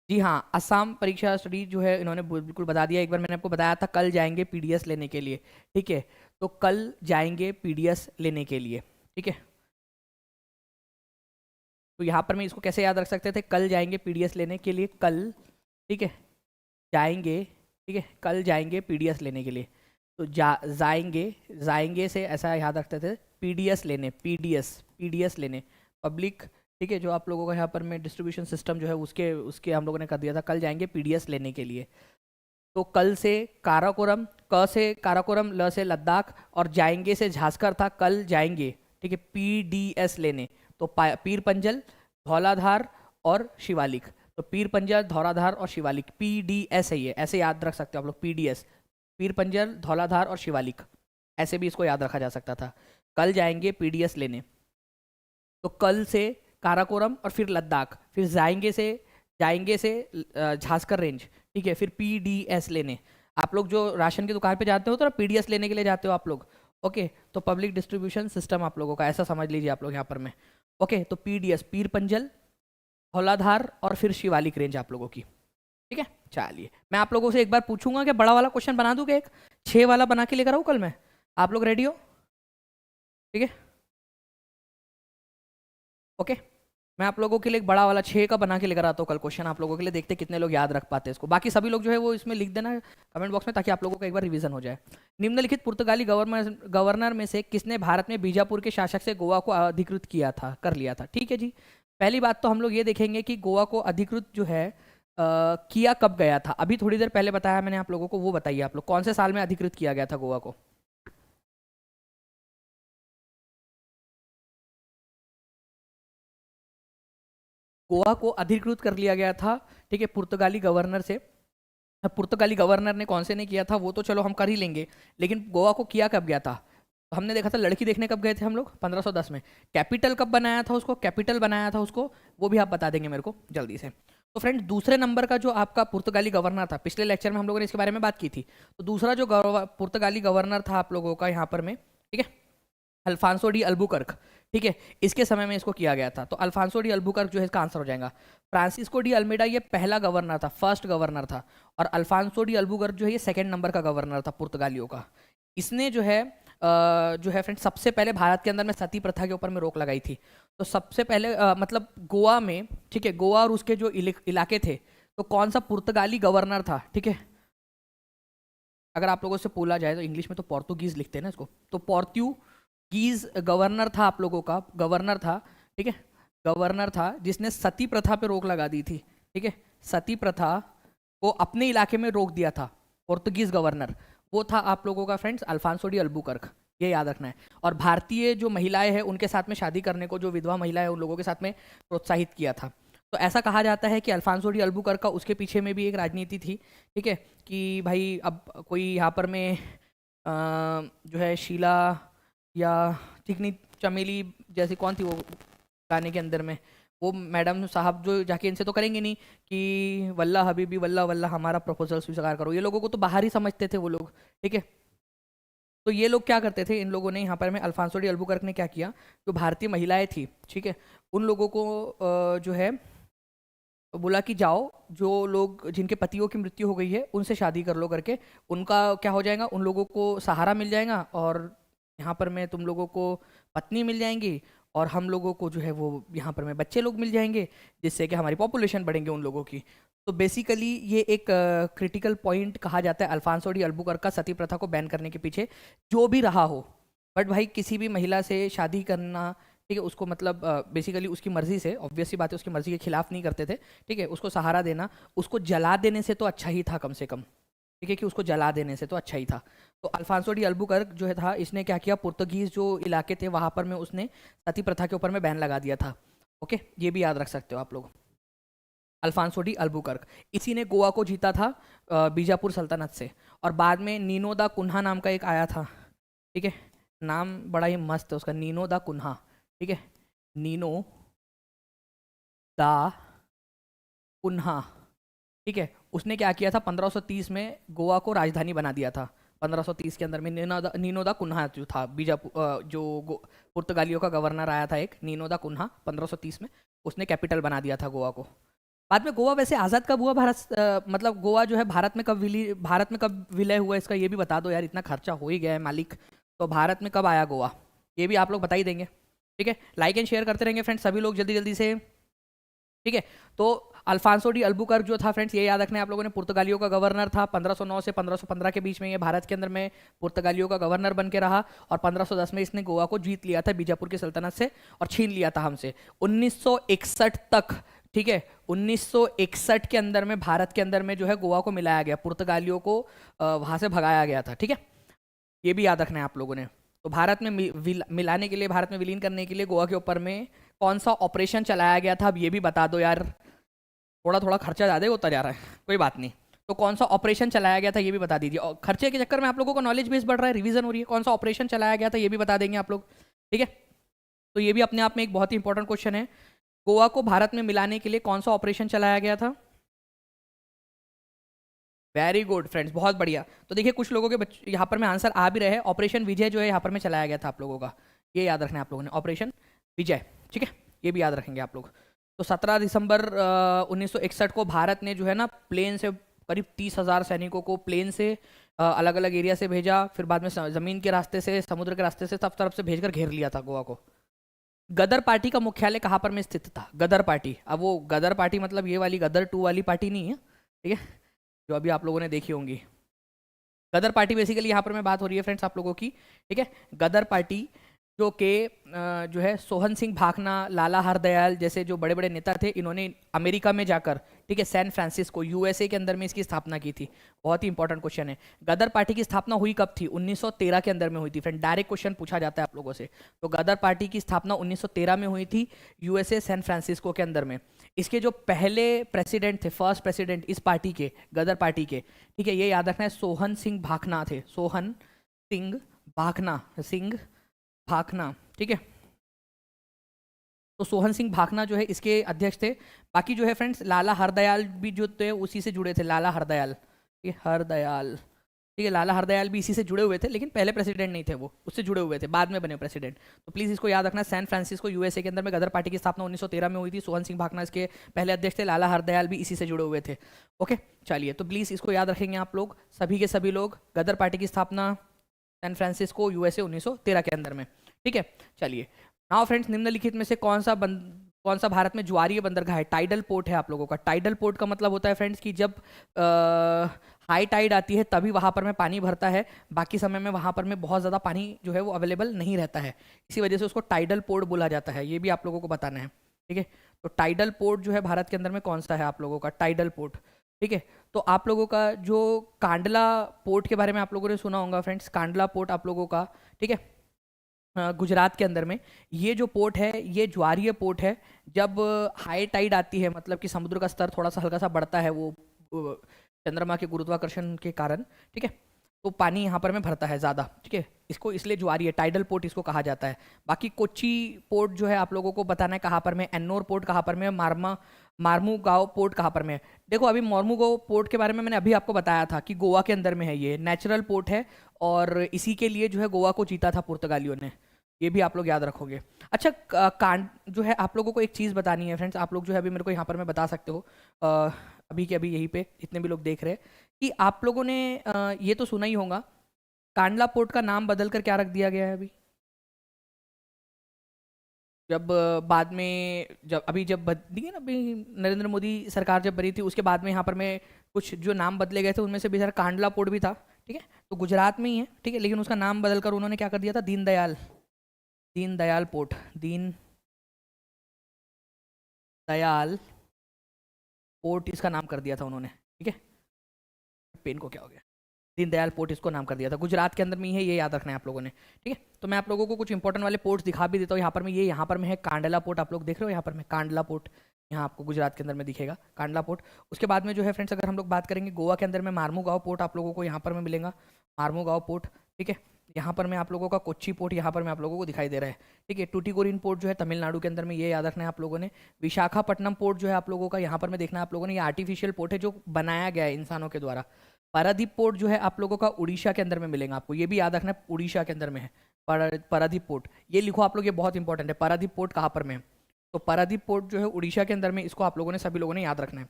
जी हाँ, असम परीक्षा स्टडी जो है इन्होंने बिल्कुल बता दिया। एक बार मैंने आपको बताया था कल जाएंगे पीडीएस लेने के लिए। ठीक है, तो कल जाएंगे पीडीएस लेने के लिए। ठीक है, तो यहाँ पर मैं इसको कैसे याद रख सकते थे, कल जाएंगे पीडीएस लेने के लिए, कल, ठीक है, जाएंगे, ठीक है, कल जाएंगे पीडीएस लेने के लिए। तो जाएंगे, जाएंगे से ऐसा याद रखते थे, पीडीएस लेने, पीडीएस लेने, पब्लिक, ठीक है, जो आप लोगों का यहाँ पर में डिस्ट्रीब्यूशन सिस्टम जो है उसके उसके हम लोगों ने कर दिया था, कल जाएंगे पीडीएस लेने के लिए। तो कल से काराकोरम, क से काराकोरम, ल से लद्दाख और जाएंगे से झांसकर था, कल जाएंगे, ठीक है, पीडीएस लेने। तो पीर पंजल, धौलाधार और शिवालिक। तो पीर पंजल, धौलाधार और शिवालिक, पीडीएस है ये, ऐसे याद रख सकते हो आप लोग, पीडीएस, पीर पंजल, धौलाधार और शिवालिक, ऐसे भी इसको याद रखा जा सकता था। कल जाएंगे पीडीएस लेने, तो कल से काराकोरम और फिर लद्दाख, फिर जाएंगे से झांसकर रेंज, ठीक है, फिर पीडीएस लेने। आप लोग जो राशन की दुकान पे जाते हो तो ना पीडीएस लेने के लिए जाते हो आप लोग। ओके, तो पब्लिक डिस्ट्रीब्यूशन सिस्टम आप लोगों का, ऐसा समझ लीजिए आप लोग यहाँ पर में। ओके, तो पीडीएस, पीर पंजल, हौलाधार और फिर शिवालिक रेंज आप लोगों की। ठीक है, चलिए मैं आप लोगों से एक बार पूछूंगा कि बड़ा वाला क्वेश्चन बना दूं कि एक 6 वाला बना के लेकर आऊं कल मैं? आप लोग रेडी हो? ठीक है, ओके। मैं आप लोगों के लिए एक बड़ा वाला 6 का बना के लेकर आता हूँ कल क्वेश्चन आप लोगों के लिए, देखते हैं कितने लोग याद रख पाते हैं इसको। बाकी सभी लोग जो है वो इसमें लिख देना कमेंट बॉक्स में, ताकि आप लोगों का एक बार रिवीजन हो जाए। निम्नलिखित पुर्तगाली गवर्नर में से किसने भारत में बीजापुर के शासक से गोवा को अधिकृत किया था, कर लिया था? ठीक है जी, पहली बात तो हम लोग ये देखेंगे कि गोवा को अधिकृत जो है किया कब गया था। अभी थोड़ी देर पहले बताया मैंने आप लोगों को, वो बताइए आप लोग कौन से साल में अधिकृत किया गया था गोवा को? गोवा को अधिकृत कर लिया गया था, ठीक है, पुर्तगाली गवर्नर से। अब पुर्तगाली गवर्नर ने कौन से ने किया था वो तो चलो हम कर ही लेंगे, लेकिन गोवा को किया कब गया था? तो हमने देखा था लड़की देखने कब गए थे हम लोग, 1510 में। कैपिटल कब बनाया था उसको, कैपिटल बनाया था उसको, वो भी आप बता देंगे मेरे को जल्दी से। तो फ्रेंड, दूसरे नंबर का जो आपका पुर्तगाली गवर्नर था, पिछले लेक्चर में हम लोगों ने इसके बारे में बात की थी, तो दूसरा जो पुर्तगाली गवर्नर था आप लोगों का यहाँ पर में, ठीक है, अल्फांसो डी अल्बुकर्क। ठीक है, इसके समय में इसको किया गया था। तो अल्फांसो डी अल्बुकर्क जो है इसका आंसर हो जाएगा। फ्रांसिस्को डी अल्मेडा ये पहला गवर्नर था, फर्स्ट गवर्नर था, और अल्फांसो डी अल्बुकर्क जो है ये सेकंड नंबर का गवर्नर था पुर्तगालियों का। इसने जो है फ्रेंड सबसे पहले भारत के अंदर में सती प्रथा के ऊपर में रोक लगाई थी। तो सबसे पहले मतलब गोवा में, ठीक है, गोवा और उसके जो इलाके थे, तो कौन सा पुर्तगाली गवर्नर था? ठीक है, अगर आप लोगों से बोला जाए तो इंग्लिश में तो पोर्तुगीज लिखते हैं ना इसको, तो पोर्तुगीज गवर्नर था आप लोगों का, गवर्नर था, ठीक है, गवर्नर था जिसने सती प्रथा पे रोक लगा दी थी। ठीक है, सती प्रथा को अपने इलाके में रोक दिया था पोर्तुगीज गवर्नर, वो था आप लोगों का फ्रेंड्स अल्फांसो डी अल्बुकर्क, ये याद रखना है। और भारतीय जो महिलाएं हैं उनके साथ में शादी करने को, जो विधवा महिला है उन लोगों के साथ में प्रोत्साहित किया था। तो ऐसा कहा जाता है कि अल्फांसो डी अल्बुकर्क का उसके पीछे में भी एक राजनीति थी, ठीक है, कि भाई अब कोई यहाँ पर में जो है शीला या चिकनी चमेली जैसी कौन थी वो गाने के अंदर में, वो मैडम साहब जो जाके इनसे तो करेंगे नहीं कि वल्ला हबीबी वल्ला वल्ला हमारा प्रपोजल स्वीकार करो, ये लोगों को तो बाहर ही समझते थे वो लोग। ठीक है, तो ये लोग क्या करते थे, इन लोगों ने यहाँ पर में अल्फांसो डी अल्बुकर्क ने क्या किया, जो भारतीय महिलाएं थी, ठीक है, उन लोगों को जो है बोला कि जाओ, जो लोग जिनके पतियों की मृत्यु हो गई है उनसे शादी कर लो करके, उनका क्या हो जाएगा, उन लोगों को सहारा मिल जाएगा, और यहाँ पर मैं तुम लोगों को पत्नी मिल जाएंगी, और हम लोगों को जो है वो यहाँ पर में बच्चे लोग मिल जाएंगे, जिससे कि हमारी पॉपुलेशन बढ़ेंगे उन लोगों की। तो बेसिकली ये एक क्रिटिकल पॉइंट कहा जाता है अल्फांसो डी अल्बुकर्क का सती प्रथा को बैन करने के पीछे, जो भी रहा हो। बट भाई किसी भी महिला से शादी करना, ठीक है, उसको मतलब बेसिकली उसकी मर्जी से, ऑब्वियस सी बात है, उसकी मर्जी के खिलाफ नहीं करते थे। ठीक है, उसको सहारा देना, उसको जला देने से तो अच्छा ही था कम से कम, ठीक है, कि उसको जला देने से तो अच्छा ही था। तो अल्फांसो डी अल्बुकर्क जो है था, इसने क्या किया, पुर्तगीज जो इलाके थे वहां पर में उसने सती प्रथा के ऊपर में बैन लगा दिया था। ओके, ये भी याद रख सकते हो आप लोग। अल्फांसो डी अल्बुकर्क, इसी ने गोवा को जीता था बीजापुर सल्तनत से। और बाद में नीनो दा कुन्हा नाम का एक आया था, ठीक है, नाम बड़ा ही मस्त है उसका, नीनो दा कुन्हा, ठीक है, नीनो दा कुन्हा, ठीक है, उसने क्या किया था, 1530 में गोवा को राजधानी बना दिया था। 1530 के अंदर में नीनो दा कुन्हा जो था बीजापुर जो पुर्तगालियों का गवर्नर आया था एक, नीनो दा कुन्हा, 1530 में उसने कैपिटल बना दिया था गोवा को। बाद में गोवा वैसे आज़ाद कब हुआ भारत, मतलब गोवा जो है भारत में कब विलय हुआ, इसका ये भी बता दो यार, इतना खर्चा हो ही गया है मालिक। तो भारत में कब आया गोवा, ये भी आप लोग बता ही देंगे। ठीक है, लाइक एंड शेयर करते रहेंगे फ्रेंड्स सभी लोग जल्दी जल्दी से। ठीक है, तो अल्फांसो डी अल्बुकर्क जो था फ्रेंड्स, ये याद रखना है आप लोगों ने, पुर्तगालियों का गवर्नर था। 1509 से 1515 के बीच में ये भारत के अंदर में पुर्तगालियों का गवर्नर बन के रहा, और 1510 में इसने गोवा को जीत लिया था बीजापुर की सल्तनत से, और छीन लिया था हमसे 1961 तक। ठीक है, 1961 के अंदर में भारत के अंदर में जो है गोवा को मिलाया गया, पुर्तगालियों को वहां से भगाया गया था। ठीक है, ये भी याद रखना है आप लोगों ने। तो भारत में मिलाने के लिए, भारत में विलीन करने के लिए गोवा के ऊपर में कौन सा ऑपरेशन चलाया गया था, अब ये भी बता दो यार, थोड़ा थोड़ा खर्चा ज़्यादा होता जा रहा है, कोई बात नहीं। तो कौन सा ऑपरेशन चलाया गया था ये भी बता दीजिए, और खर्चे के चक्कर में आप लोगों को नॉलेज बेस बढ़ रहा है, रिवीजन हो रही है, कौन सा ऑपरेशन चलाया गया था ये भी बता देंगे आप लोग। ठीक है, तो ये भी अपने आप में एक बहुत ही इंपॉर्टेंट क्वेश्चन है, गोवा को भारत में मिलाने के लिए कौन सा ऑपरेशन चलाया गया था। वेरी गुड फ्रेंड्स, बहुत बढ़िया। तो देखिए कुछ लोगों के बच्चे यहाँ पर में आंसर आ भी रहे हैं। ऑपरेशन विजय जो है यहाँ पर में चलाया गया था आप लोगों का, ये याद रखना है आप लोगों ने, ऑपरेशन विजय। ठीक है, ये भी याद रखेंगे आप लोग। तो 17 दिसंबर 1961 को भारत ने जो है ना प्लेन से करीब 30,000 सैनिकों को प्लेन से अलग अलग एरिया से भेजा, फिर बाद में जमीन के रास्ते से, समुद्र के रास्ते से, सब तरफ से भेजकर घेर लिया था गोवा को। गदर पार्टी का मुख्यालय कहाँ पर में स्थित था? गदर पार्टी, अब वो गदर पार्टी मतलब ये वाली गदर 2 वाली पार्टी नहीं है, ठीक है, जो अभी आप लोगों ने देखी होंगी। गदर पार्टी बेसिकली यहाँ पर मैं बात हो रही है फ्रेंड्स आप लोगों की, ठीक है। गदर पार्टी जो के जो है सोहन सिंह भाखना, लाला हरदयाल जैसे जो बड़े बड़े नेता थे, इन्होंने अमेरिका में जाकर, ठीक है, सैन फ्रांसिस्को यूएसए के अंदर में इसकी स्थापना की थी। बहुत ही इंपॉर्टेंट क्वेश्चन है। गदर पार्टी की स्थापना हुई कब थी? 1913 के अंदर में हुई थी फ्रेंड, डायरेक्ट क्वेश्चन पूछा जाता है आप लोगों से। तो गदर पार्टी की स्थापना 1913 में हुई थी यूएसए सैन फ्रांसिस्को के अंदर में। इसके जो पहले प्रेसिडेंट थे, फर्स्ट प्रेसिडेंट इस पार्टी के, गदर पार्टी के, ठीक है, ये याद रखना है, सोहन सिंह भाखना थे। सोहन सिंह भाखना, सिंह भाखना, ठीक है। तो सोहन सिंह भाखना जो है इसके अध्यक्ष थे। बाकी जो है फ्रेंड्स लाला हरदयाल भी जो थे उसी से जुड़े थे, लाला हरदयाल, ये हरदयाल, ठीक है, लाला हरदयाल भी इसी से जुड़े हुए थे, लेकिन पहले प्रेसिडेंट नहीं थे वो, उससे जुड़े हुए थे, बाद में बने प्रेसिडेंट। तो प्लीज़ इसको याद रखना। सैन फ्रांसिस्को यूएसए के अंदर में गदर पार्टी की स्थापना 1913 में हुई थी। सोहन सिंह भाखना इसके पहले अध्यक्ष थे, लाला हरदयाल भी इसी से जुड़े हुए थे। ओके, चलिए, तो प्लीज़ इसको याद रखेंगे आप लोग, सभी के सभी लोग। गदर पार्टी की स्थापना सैन फ्रांसिस्को यूएसए 1913 के अंदर में, ठीक है। चलिए, नाउ फ्रेंड्स, निम्नलिखित में से कौन सा भारत में ज्वारीय बंदरगाह है? टाइडल पोर्ट है आप लोगों का। टाइडल पोर्ट का मतलब होता है फ्रेंड्स कि जब हाई टाइड आती है तभी वहाँ पर में पानी भरता है, बाकी समय में वहाँ पर में बहुत ज़्यादा पानी जो है वो अवेलेबल नहीं रहता है, इसी वजह से उसको टाइडल पोर्ट बोला जाता है। ये भी आप लोगों को बताना है, ठीक है। तो टाइडल पोर्ट जो है भारत के अंदर में कौन सा है आप लोगों का? टाइडल पोर्ट, ठीक है। तो आप लोगों का जो कांडला पोर्ट के बारे में आप लोगों ने सुना होगा फ्रेंड्स, कांडला पोर्ट आप लोगों का, ठीक है, गुजरात के अंदर में। ये जो पोर्ट है ये ज्वारीय पोर्ट है। जब हाई टाइड आती है, मतलब कि समुद्र का स्तर थोड़ा सा हल्का सा बढ़ता है, वो चंद्रमा के गुरुत्वाकर्षण के कारण, ठीक है, तो पानी यहाँ पर में भरता है ज़्यादा, ठीक है, इसको इसलिए ज्वारीय टाइडल पोर्ट इसको कहा जाता है। बाकी कोच्चि पोर्ट जो है आप लोगों को बताना है कहाँ पर में, एन्नोर पोर्ट कहाँ पर में, मार्मुगांव पोर्ट कहाँ पर में है। देखो अभी मार्मुगांव पोर्ट के बारे में मैंने अभी आपको बताया था कि गोवा के अंदर में है, ये नेचुरल पोर्ट है और इसी के लिए जो है गोवा को जीता था पुर्तगालियों ने, ये भी आप लोग याद रखोगे। अच्छा, कांड जो है आप लोगों को एक चीज़ बतानी है फ्रेंड्स, आप लोग जो है अभी मेरे को यहाँ पर मैं बता सकते हो, अभी के अभी यहीं पे जितने भी लोग देख रहे हैं, कि आप लोगों ने ये तो सुना ही होगा, कांडला पोर्ट का नाम बदल कर क्या रख दिया गया है अभी? जब बाद में जब बदली है ना, अभी नरेंद्र मोदी सरकार जब बनी थी उसके बाद में यहाँ पर में कुछ जो नाम बदले गए थे उनमें से बेचारा कांडला पोर्ट भी था, ठीक है, तो गुजरात में ही है, ठीक है, लेकिन उसका नाम बदल कर उन्होंने क्या कर दिया था, दीनदयाल पोर्ट, दयाल पोर्ट इसका नाम कर दिया था उन्होंने, ठीक है। पेन को क्या हो गया? दीनदयाल पोर्ट इसको नाम कर दिया था, गुजरात के अंदर में ही है, ये याद रखना है आप लोगों ने, ठीक है। तो मैं आप लोगों को कुछ इंपॉर्टेंट वाले पोर्ट्स दिखा भी देता हूँ। यहाँ पर में ये यहाँ पर में है कांडला पोर्ट, आप लोग देख रहे हो यहाँ पर में कांडला पोर्ट, यहाँ आपको गुजरात के अंदर में दिखेगा कांडला पोर्ट। उसके बाद में जो है फ्रेंड्स अगर हम लोग बात करेंगे गोवा के अंदर में मार्मुगांव पोर्ट आप लोगों को यहाँ पर में मिलेगा, मार्मुगांव पोर्ट, ठीक है। यहाँ पर में आप लोगों का कोच्चि पोर्ट यहाँ पर में आप लोगों को दिखाई दे रहा है, ठीक है। टूटीकोरिन पोर्ट जो है तमिलनाडु के अंदर में, ये याद रखना है आप लोगों ने। विशाखापट्टनम पोर्ट जो है आप लोगों का यहाँ पर में देखना है आप लोगों ने, ये आर्टिफिशियल पोर्ट है जो बनाया गया है इंसानों के द्वारा। पारादीप पोर्ट जो है आप लोगों का उड़ीसा के अंदर में मिलेगा, आपको ये भी याद रखना है, उड़ीसा के अंदर में है पारादीप पोर्ट, ये लिखो आप लोग, ये बहुत इंपॉर्टेंट है। पारादीप पोर्ट कहाँ पर में है? तो पारादीप पोर्ट जो है उड़ीसा के अंदर में, इसको आप लोगों ने सभी लोगों ने याद रखना है,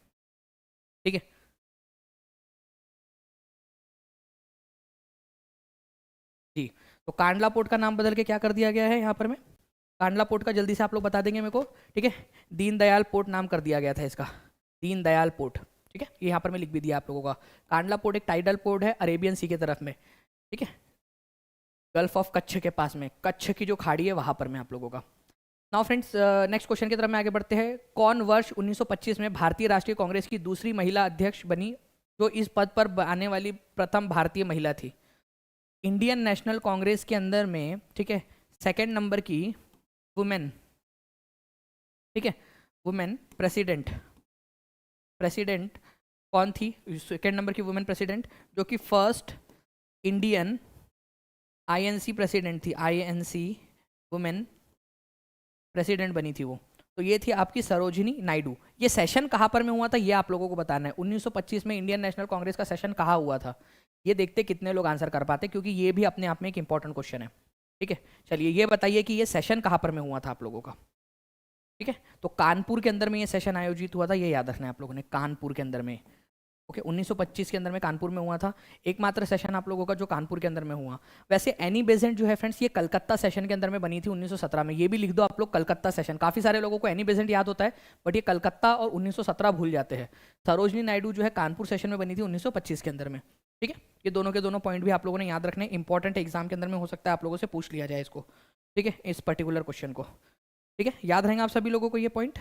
ठीक है। जी, तो कांडला पोर्ट का नाम बदल के क्या कर दिया गया है यहाँ पर में? कांडला पोर्ट का जल्दी से आप लोग बता देंगे मेरे को, ठीक है। दीनदयाल पोर्ट नाम कर दिया गया था इसका, दीनदयाल पोर्ट, ठीक है, ये यहाँ पर मैं लिख भी दिया आप लोगों का। कांडला पोर्ट एक टाइडल पोर्ट है अरेबियन सी के तरफ में, ठीक है, गल्फ ऑफ कच्छ के पास में, कच्छ की जो खाड़ी है वहाँ पर में आप लोगों का। नाउ फ्रेंड्स, नेक्स्ट क्वेश्चन की तरफ में आगे बढ़ते हैं। कौन वर्ष 1925 में भारतीय राष्ट्रीय कांग्रेस की दूसरी महिला अध्यक्ष बनी, जो इस पद पर आने वाली प्रथम भारतीय महिला थी? इंडियन नेशनल कांग्रेस के अंदर में, ठीक है, सेकंड नंबर की वुमेन, ठीक है, वुमेन प्रेसिडेंट कौन थी? सेकंड नंबर की वुमेन प्रेसिडेंट, जो कि फर्स्ट इंडियन आईएनसी प्रेसिडेंट थी, आईएनसी वुमेन प्रेसिडेंट बनी थी वो। तो ये थी आपकी सरोजिनी नायडू। ये सेशन कहाँ पर में हुआ था ये आप लोगों को बताना है। 1925 में इंडियन नेशनल कांग्रेस का सेशन कहाँ हुआ था, ये देखते कितने लोग आंसर कर पाते, क्योंकि ये भी अपने आप में एक इंपॉर्टेंट क्वेश्चन है। ठीक है, चलिए ये बताइए कि ये सेशन कहाँ पर में हुआ था आप लोगों का। ठीक है, तो कानपुर के अंदर में ये सेशन आयोजित हुआ था, ये याद रखना है आप लोगों ने, कानपुर के अंदर में। ओके, 1925 के अंदर में कानपुर में हुआ था, एकमात्र सेशन आप लोगों का जो कानपुर के अंदर में हुआ। वैसे एनी बेजेंट जो है फ्रेंड्स, ये कलकत्ता सेशन के अंदर में बनी थी 1917 में। ये भी लिख दो आप लोग, कलकत्ता सेशन। काफी सारे लोगों को एनी बेजेंट याद होता है, बट ये कलकत्ता और 1917 भूल जाते हैं। सरोजनी नायडू जो है कानपुर सेशन में बनी थी 1925 के अंदर में। ठीक है, ये दोनों के दोनों पॉइंट भी आप लोगों ने याद रखने, इंपॉर्टेंट एग्जाम के अंदर में हो सकता है आप लोगों से पूछ लिया जाए इसको। ठीक है, इस पर्टिकुलर क्वेश्चन को। ठीक है, याद रहेंगे आप सभी लोगों को ये पॉइंट।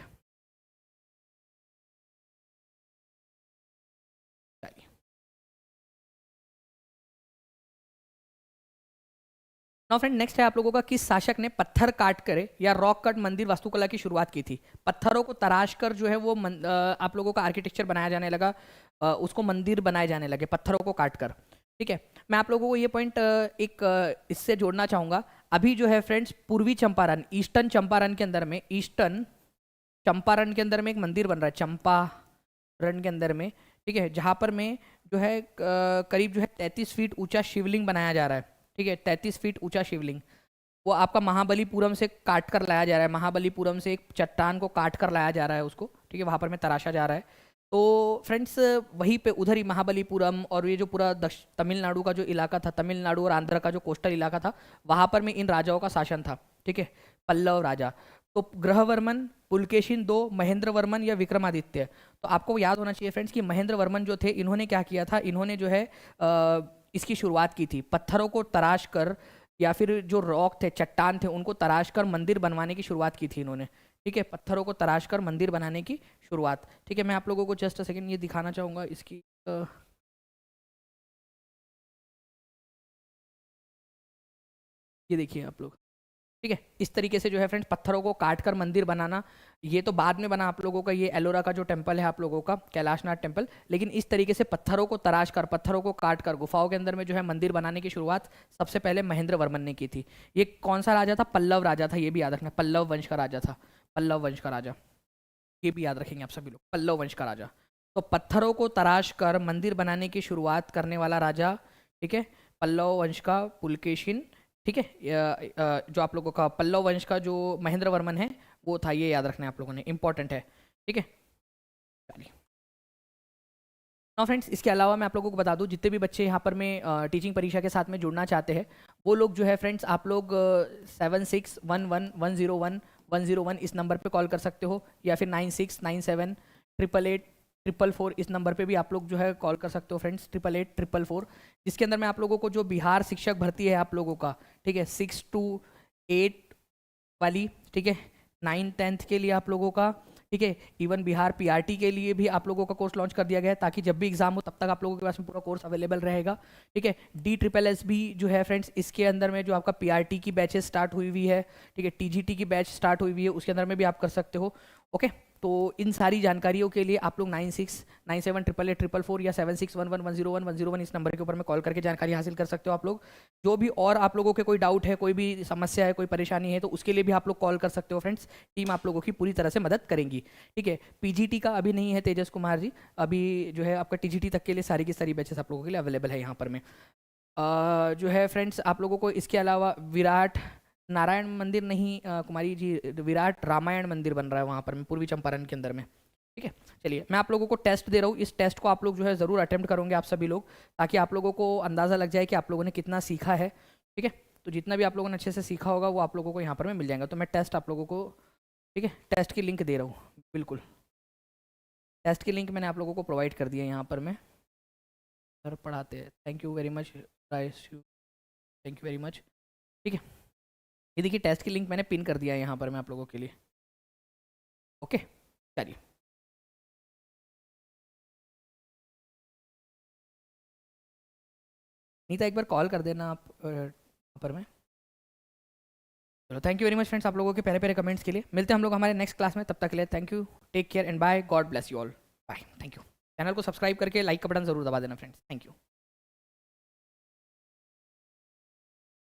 नाउ फ्रेंड, नेक्स्ट है आप लोगों का, किस शासक ने पत्थर काट कर या रॉक कट मंदिर वास्तुकला की शुरुआत की थी। पत्थरों को तराश कर जो है वो आप लोगों का आर्किटेक्चर बनाया जाने लगा, उसको मंदिर बनाए जाने लगे पत्थरों को काट कर। ठीक है, मैं आप लोगों को ये पॉइंट इससे जोड़ना चाहूँगा। अभी जो है फ्रेंड्स, पूर्वी चंपारण, ईस्टर्न चंपारण के अंदर में, ईस्टर्न चंपारण के अंदर में एक मंदिर बन रहा है, चंपारण के अंदर में। ठीक है, जहाँ पर में जो है करीब जो है 33 फीट ऊंचा शिवलिंग बनाया जा रहा है। ठीक है, 33 फीट ऊंचा शिवलिंग, वो आपका महाबलीपुरम से काट कर लाया जा रहा है। महाबलीपुरम से एक चट्टान को काट कर लाया जा रहा है उसको। ठीक है, वहाँ पर में तराशा जा रहा है। तो फ्रेंड्स, वहीं पे उधर ही महाबलीपुरम और ये जो पूरा तमिलनाडु का जो इलाका था, तमिलनाडु और आंध्र का जो कोस्टल इलाका था, वहाँ पर में इन राजाओं का शासन था। ठीक है, पल्लव राजा। तो ग्रहवर्मन, पुलकेशिन दो, महेंद्र वर्मन या विक्रमादित्य। तो आपको याद होना चाहिए फ्रेंड्स कि महेंद्र वर्मन जो थे, इन्होंने क्या किया था, इन्होंने जो है इसकी शुरुआत की थी। पत्थरों को तराश कर या फिर जो रॉक थे, चट्टान थे, उनको तराश कर मंदिर बनवाने की शुरुआत की थी इन्होंने। ठीक है, पत्थरों को तराश कर मंदिर बनाने की शुरुआत। ठीक है, मैं आप लोगों को जस्ट सेकंड ये दिखाना चाहूँगा इसकी ये देखिए आप लोग। ठीक है, इस तरीके से जो है फ्रेंड्स, पत्थरों को काट कर मंदिर बनाना, ये तो बाद में बना आप लोगों का, ये एलोरा का जो टेम्पल है आप लोगों का, कैलाशनाथ टेम्पल। लेकिन इस तरीके से पत्थरों को तराश कर, पत्थरों को काट कर गुफाओं के अंदर में जो है मंदिर बनाने की शुरुआत सबसे पहले महेंद्र वर्मन ने की थी। ये कौन सा राजा था, पल्लव राजा था, ये भी याद रखना, पल्लव वंश का राजा था, पल्लव वंश का राजा, ये भी याद रखेंगे आप सभी लोग, पल्लव वंश का राजा। तो पत्थरों को तराश कर मंदिर बनाने की शुरुआत करने वाला राजा, ठीक है, पल्लव वंश का पुलकेशिन। ठीक है, जो आप लोगों का पल्लव वंश का जो महेंद्र वर्मन है वो था, ये याद रखना है आप लोगों ने, इंपॉर्टेंट है। ठीक है, चलिए ना फ्रेंड्स, इसके अलावा मैं आप लोगों को बता दूं, जितने भी बच्चे यहाँ पर में टीचिंग परीक्षा के साथ में जुड़ना चाहते हैं, वो लोग जो है फ्रेंड्स, आप लोग 7611101101 इस नंबर पे कॉल कर सकते हो, या फिर 9697888444 इस नंबर पे भी आप लोग जो है कॉल कर सकते हो फ्रेंड्स, 888444, जिसके अंदर में आप लोगों को जो बिहार शिक्षक भर्ती है आप लोगों का, ठीक है, 6 to 8 वाली, ठीक है, 9-10 के लिए आप लोगों का, ठीक है, इवन बिहार पीआरटी के लिए भी आप लोगों का कोर्स लॉन्च कर दिया गया है, ताकि जब भी एग्जाम हो तब तक आप लोगों के पास में पूरा कोर्स अवेलेबल रहेगा। ठीक है, DSSS भी जो है फ्रेंड्स, इसके अंदर में जो आपका पीआरटी की बैचेस स्टार्ट हुई हुई है, ठीक है, टीजीटी की बैच स्टार्ट हुई हुई है, उसके अंदर में भी आप कर सकते हो। ओके, तो इन सारी जानकारियों के लिए आप लोग 9697888444 या 7611101101 इस नंबर के ऊपर में कॉल करके जानकारी हासिल कर सकते हो आप लोग। जो भी और आप लोगों के कोई डाउट है, कोई भी समस्या है, कोई परेशानी है, तो उसके लिए भी आप लोग कॉल कर सकते हो फ्रेंड्स, टीम आप लोगों की पूरी तरह से मदद करेंगी। ठीक है, पीजीटी का अभी नहीं है तेजस कुमार जी, अभी जो है आपका टीजीटी तक के लिए सारी की सारी बैचेस आप लोगों के लिए अवेलेबल है यहाँ पर में। जो है फ्रेंड्स, आप लोगों को इसके अलावा विराट नारायण मंदिर नहीं कुमारी जी, विराट रामायण मंदिर बन रहा है वहाँ पर में, पूर्वी चंपारण के अंदर में। ठीक है, चलिए मैं आप लोगों को टेस्ट दे रहा हूँ, इस टेस्ट को आप लोग जो है ज़रूर अटेम्प्ट करोगे आप सभी लोग, ताकि आप लोगों को अंदाज़ा लग जाए कि आप लोगों ने कितना सीखा है। ठीक है, तो जितना भी आप लोगों ने अच्छे से सीखा होगा वो आप लोगों को यहाँ पर में मिल जाएगा। तो मैं टेस्ट आप लोगों को, ठीक है, टेस्ट की लिंक दे रहा हूँ, बिल्कुल टेस्ट की लिंक मैंने आप लोगों को प्रोवाइड कर दिया है यहाँ पर में। सर पढ़ाते हैं, thank you very much, thank you very much. ठीक है, ये देखिए टेस्ट की लिंक मैंने पिन कर दिया है यहाँ पर मैं आप लोगों के लिए। ओके, चलिए नीता एक बार कॉल कर देना आप पर में। चलो, thank you very much friends आप लोगों के पहले पहले कमेंट्स के लिए। मिलते हैं हम लोग हमारे नेक्स्ट क्लास में, तब तक के लिए thank you, take care and bye, god bless you all, bye, thank you. Channel को सब्सक्राइब करके लाइक का बटन जरूर दबा देना फ्रेंड्स, थैंक यू।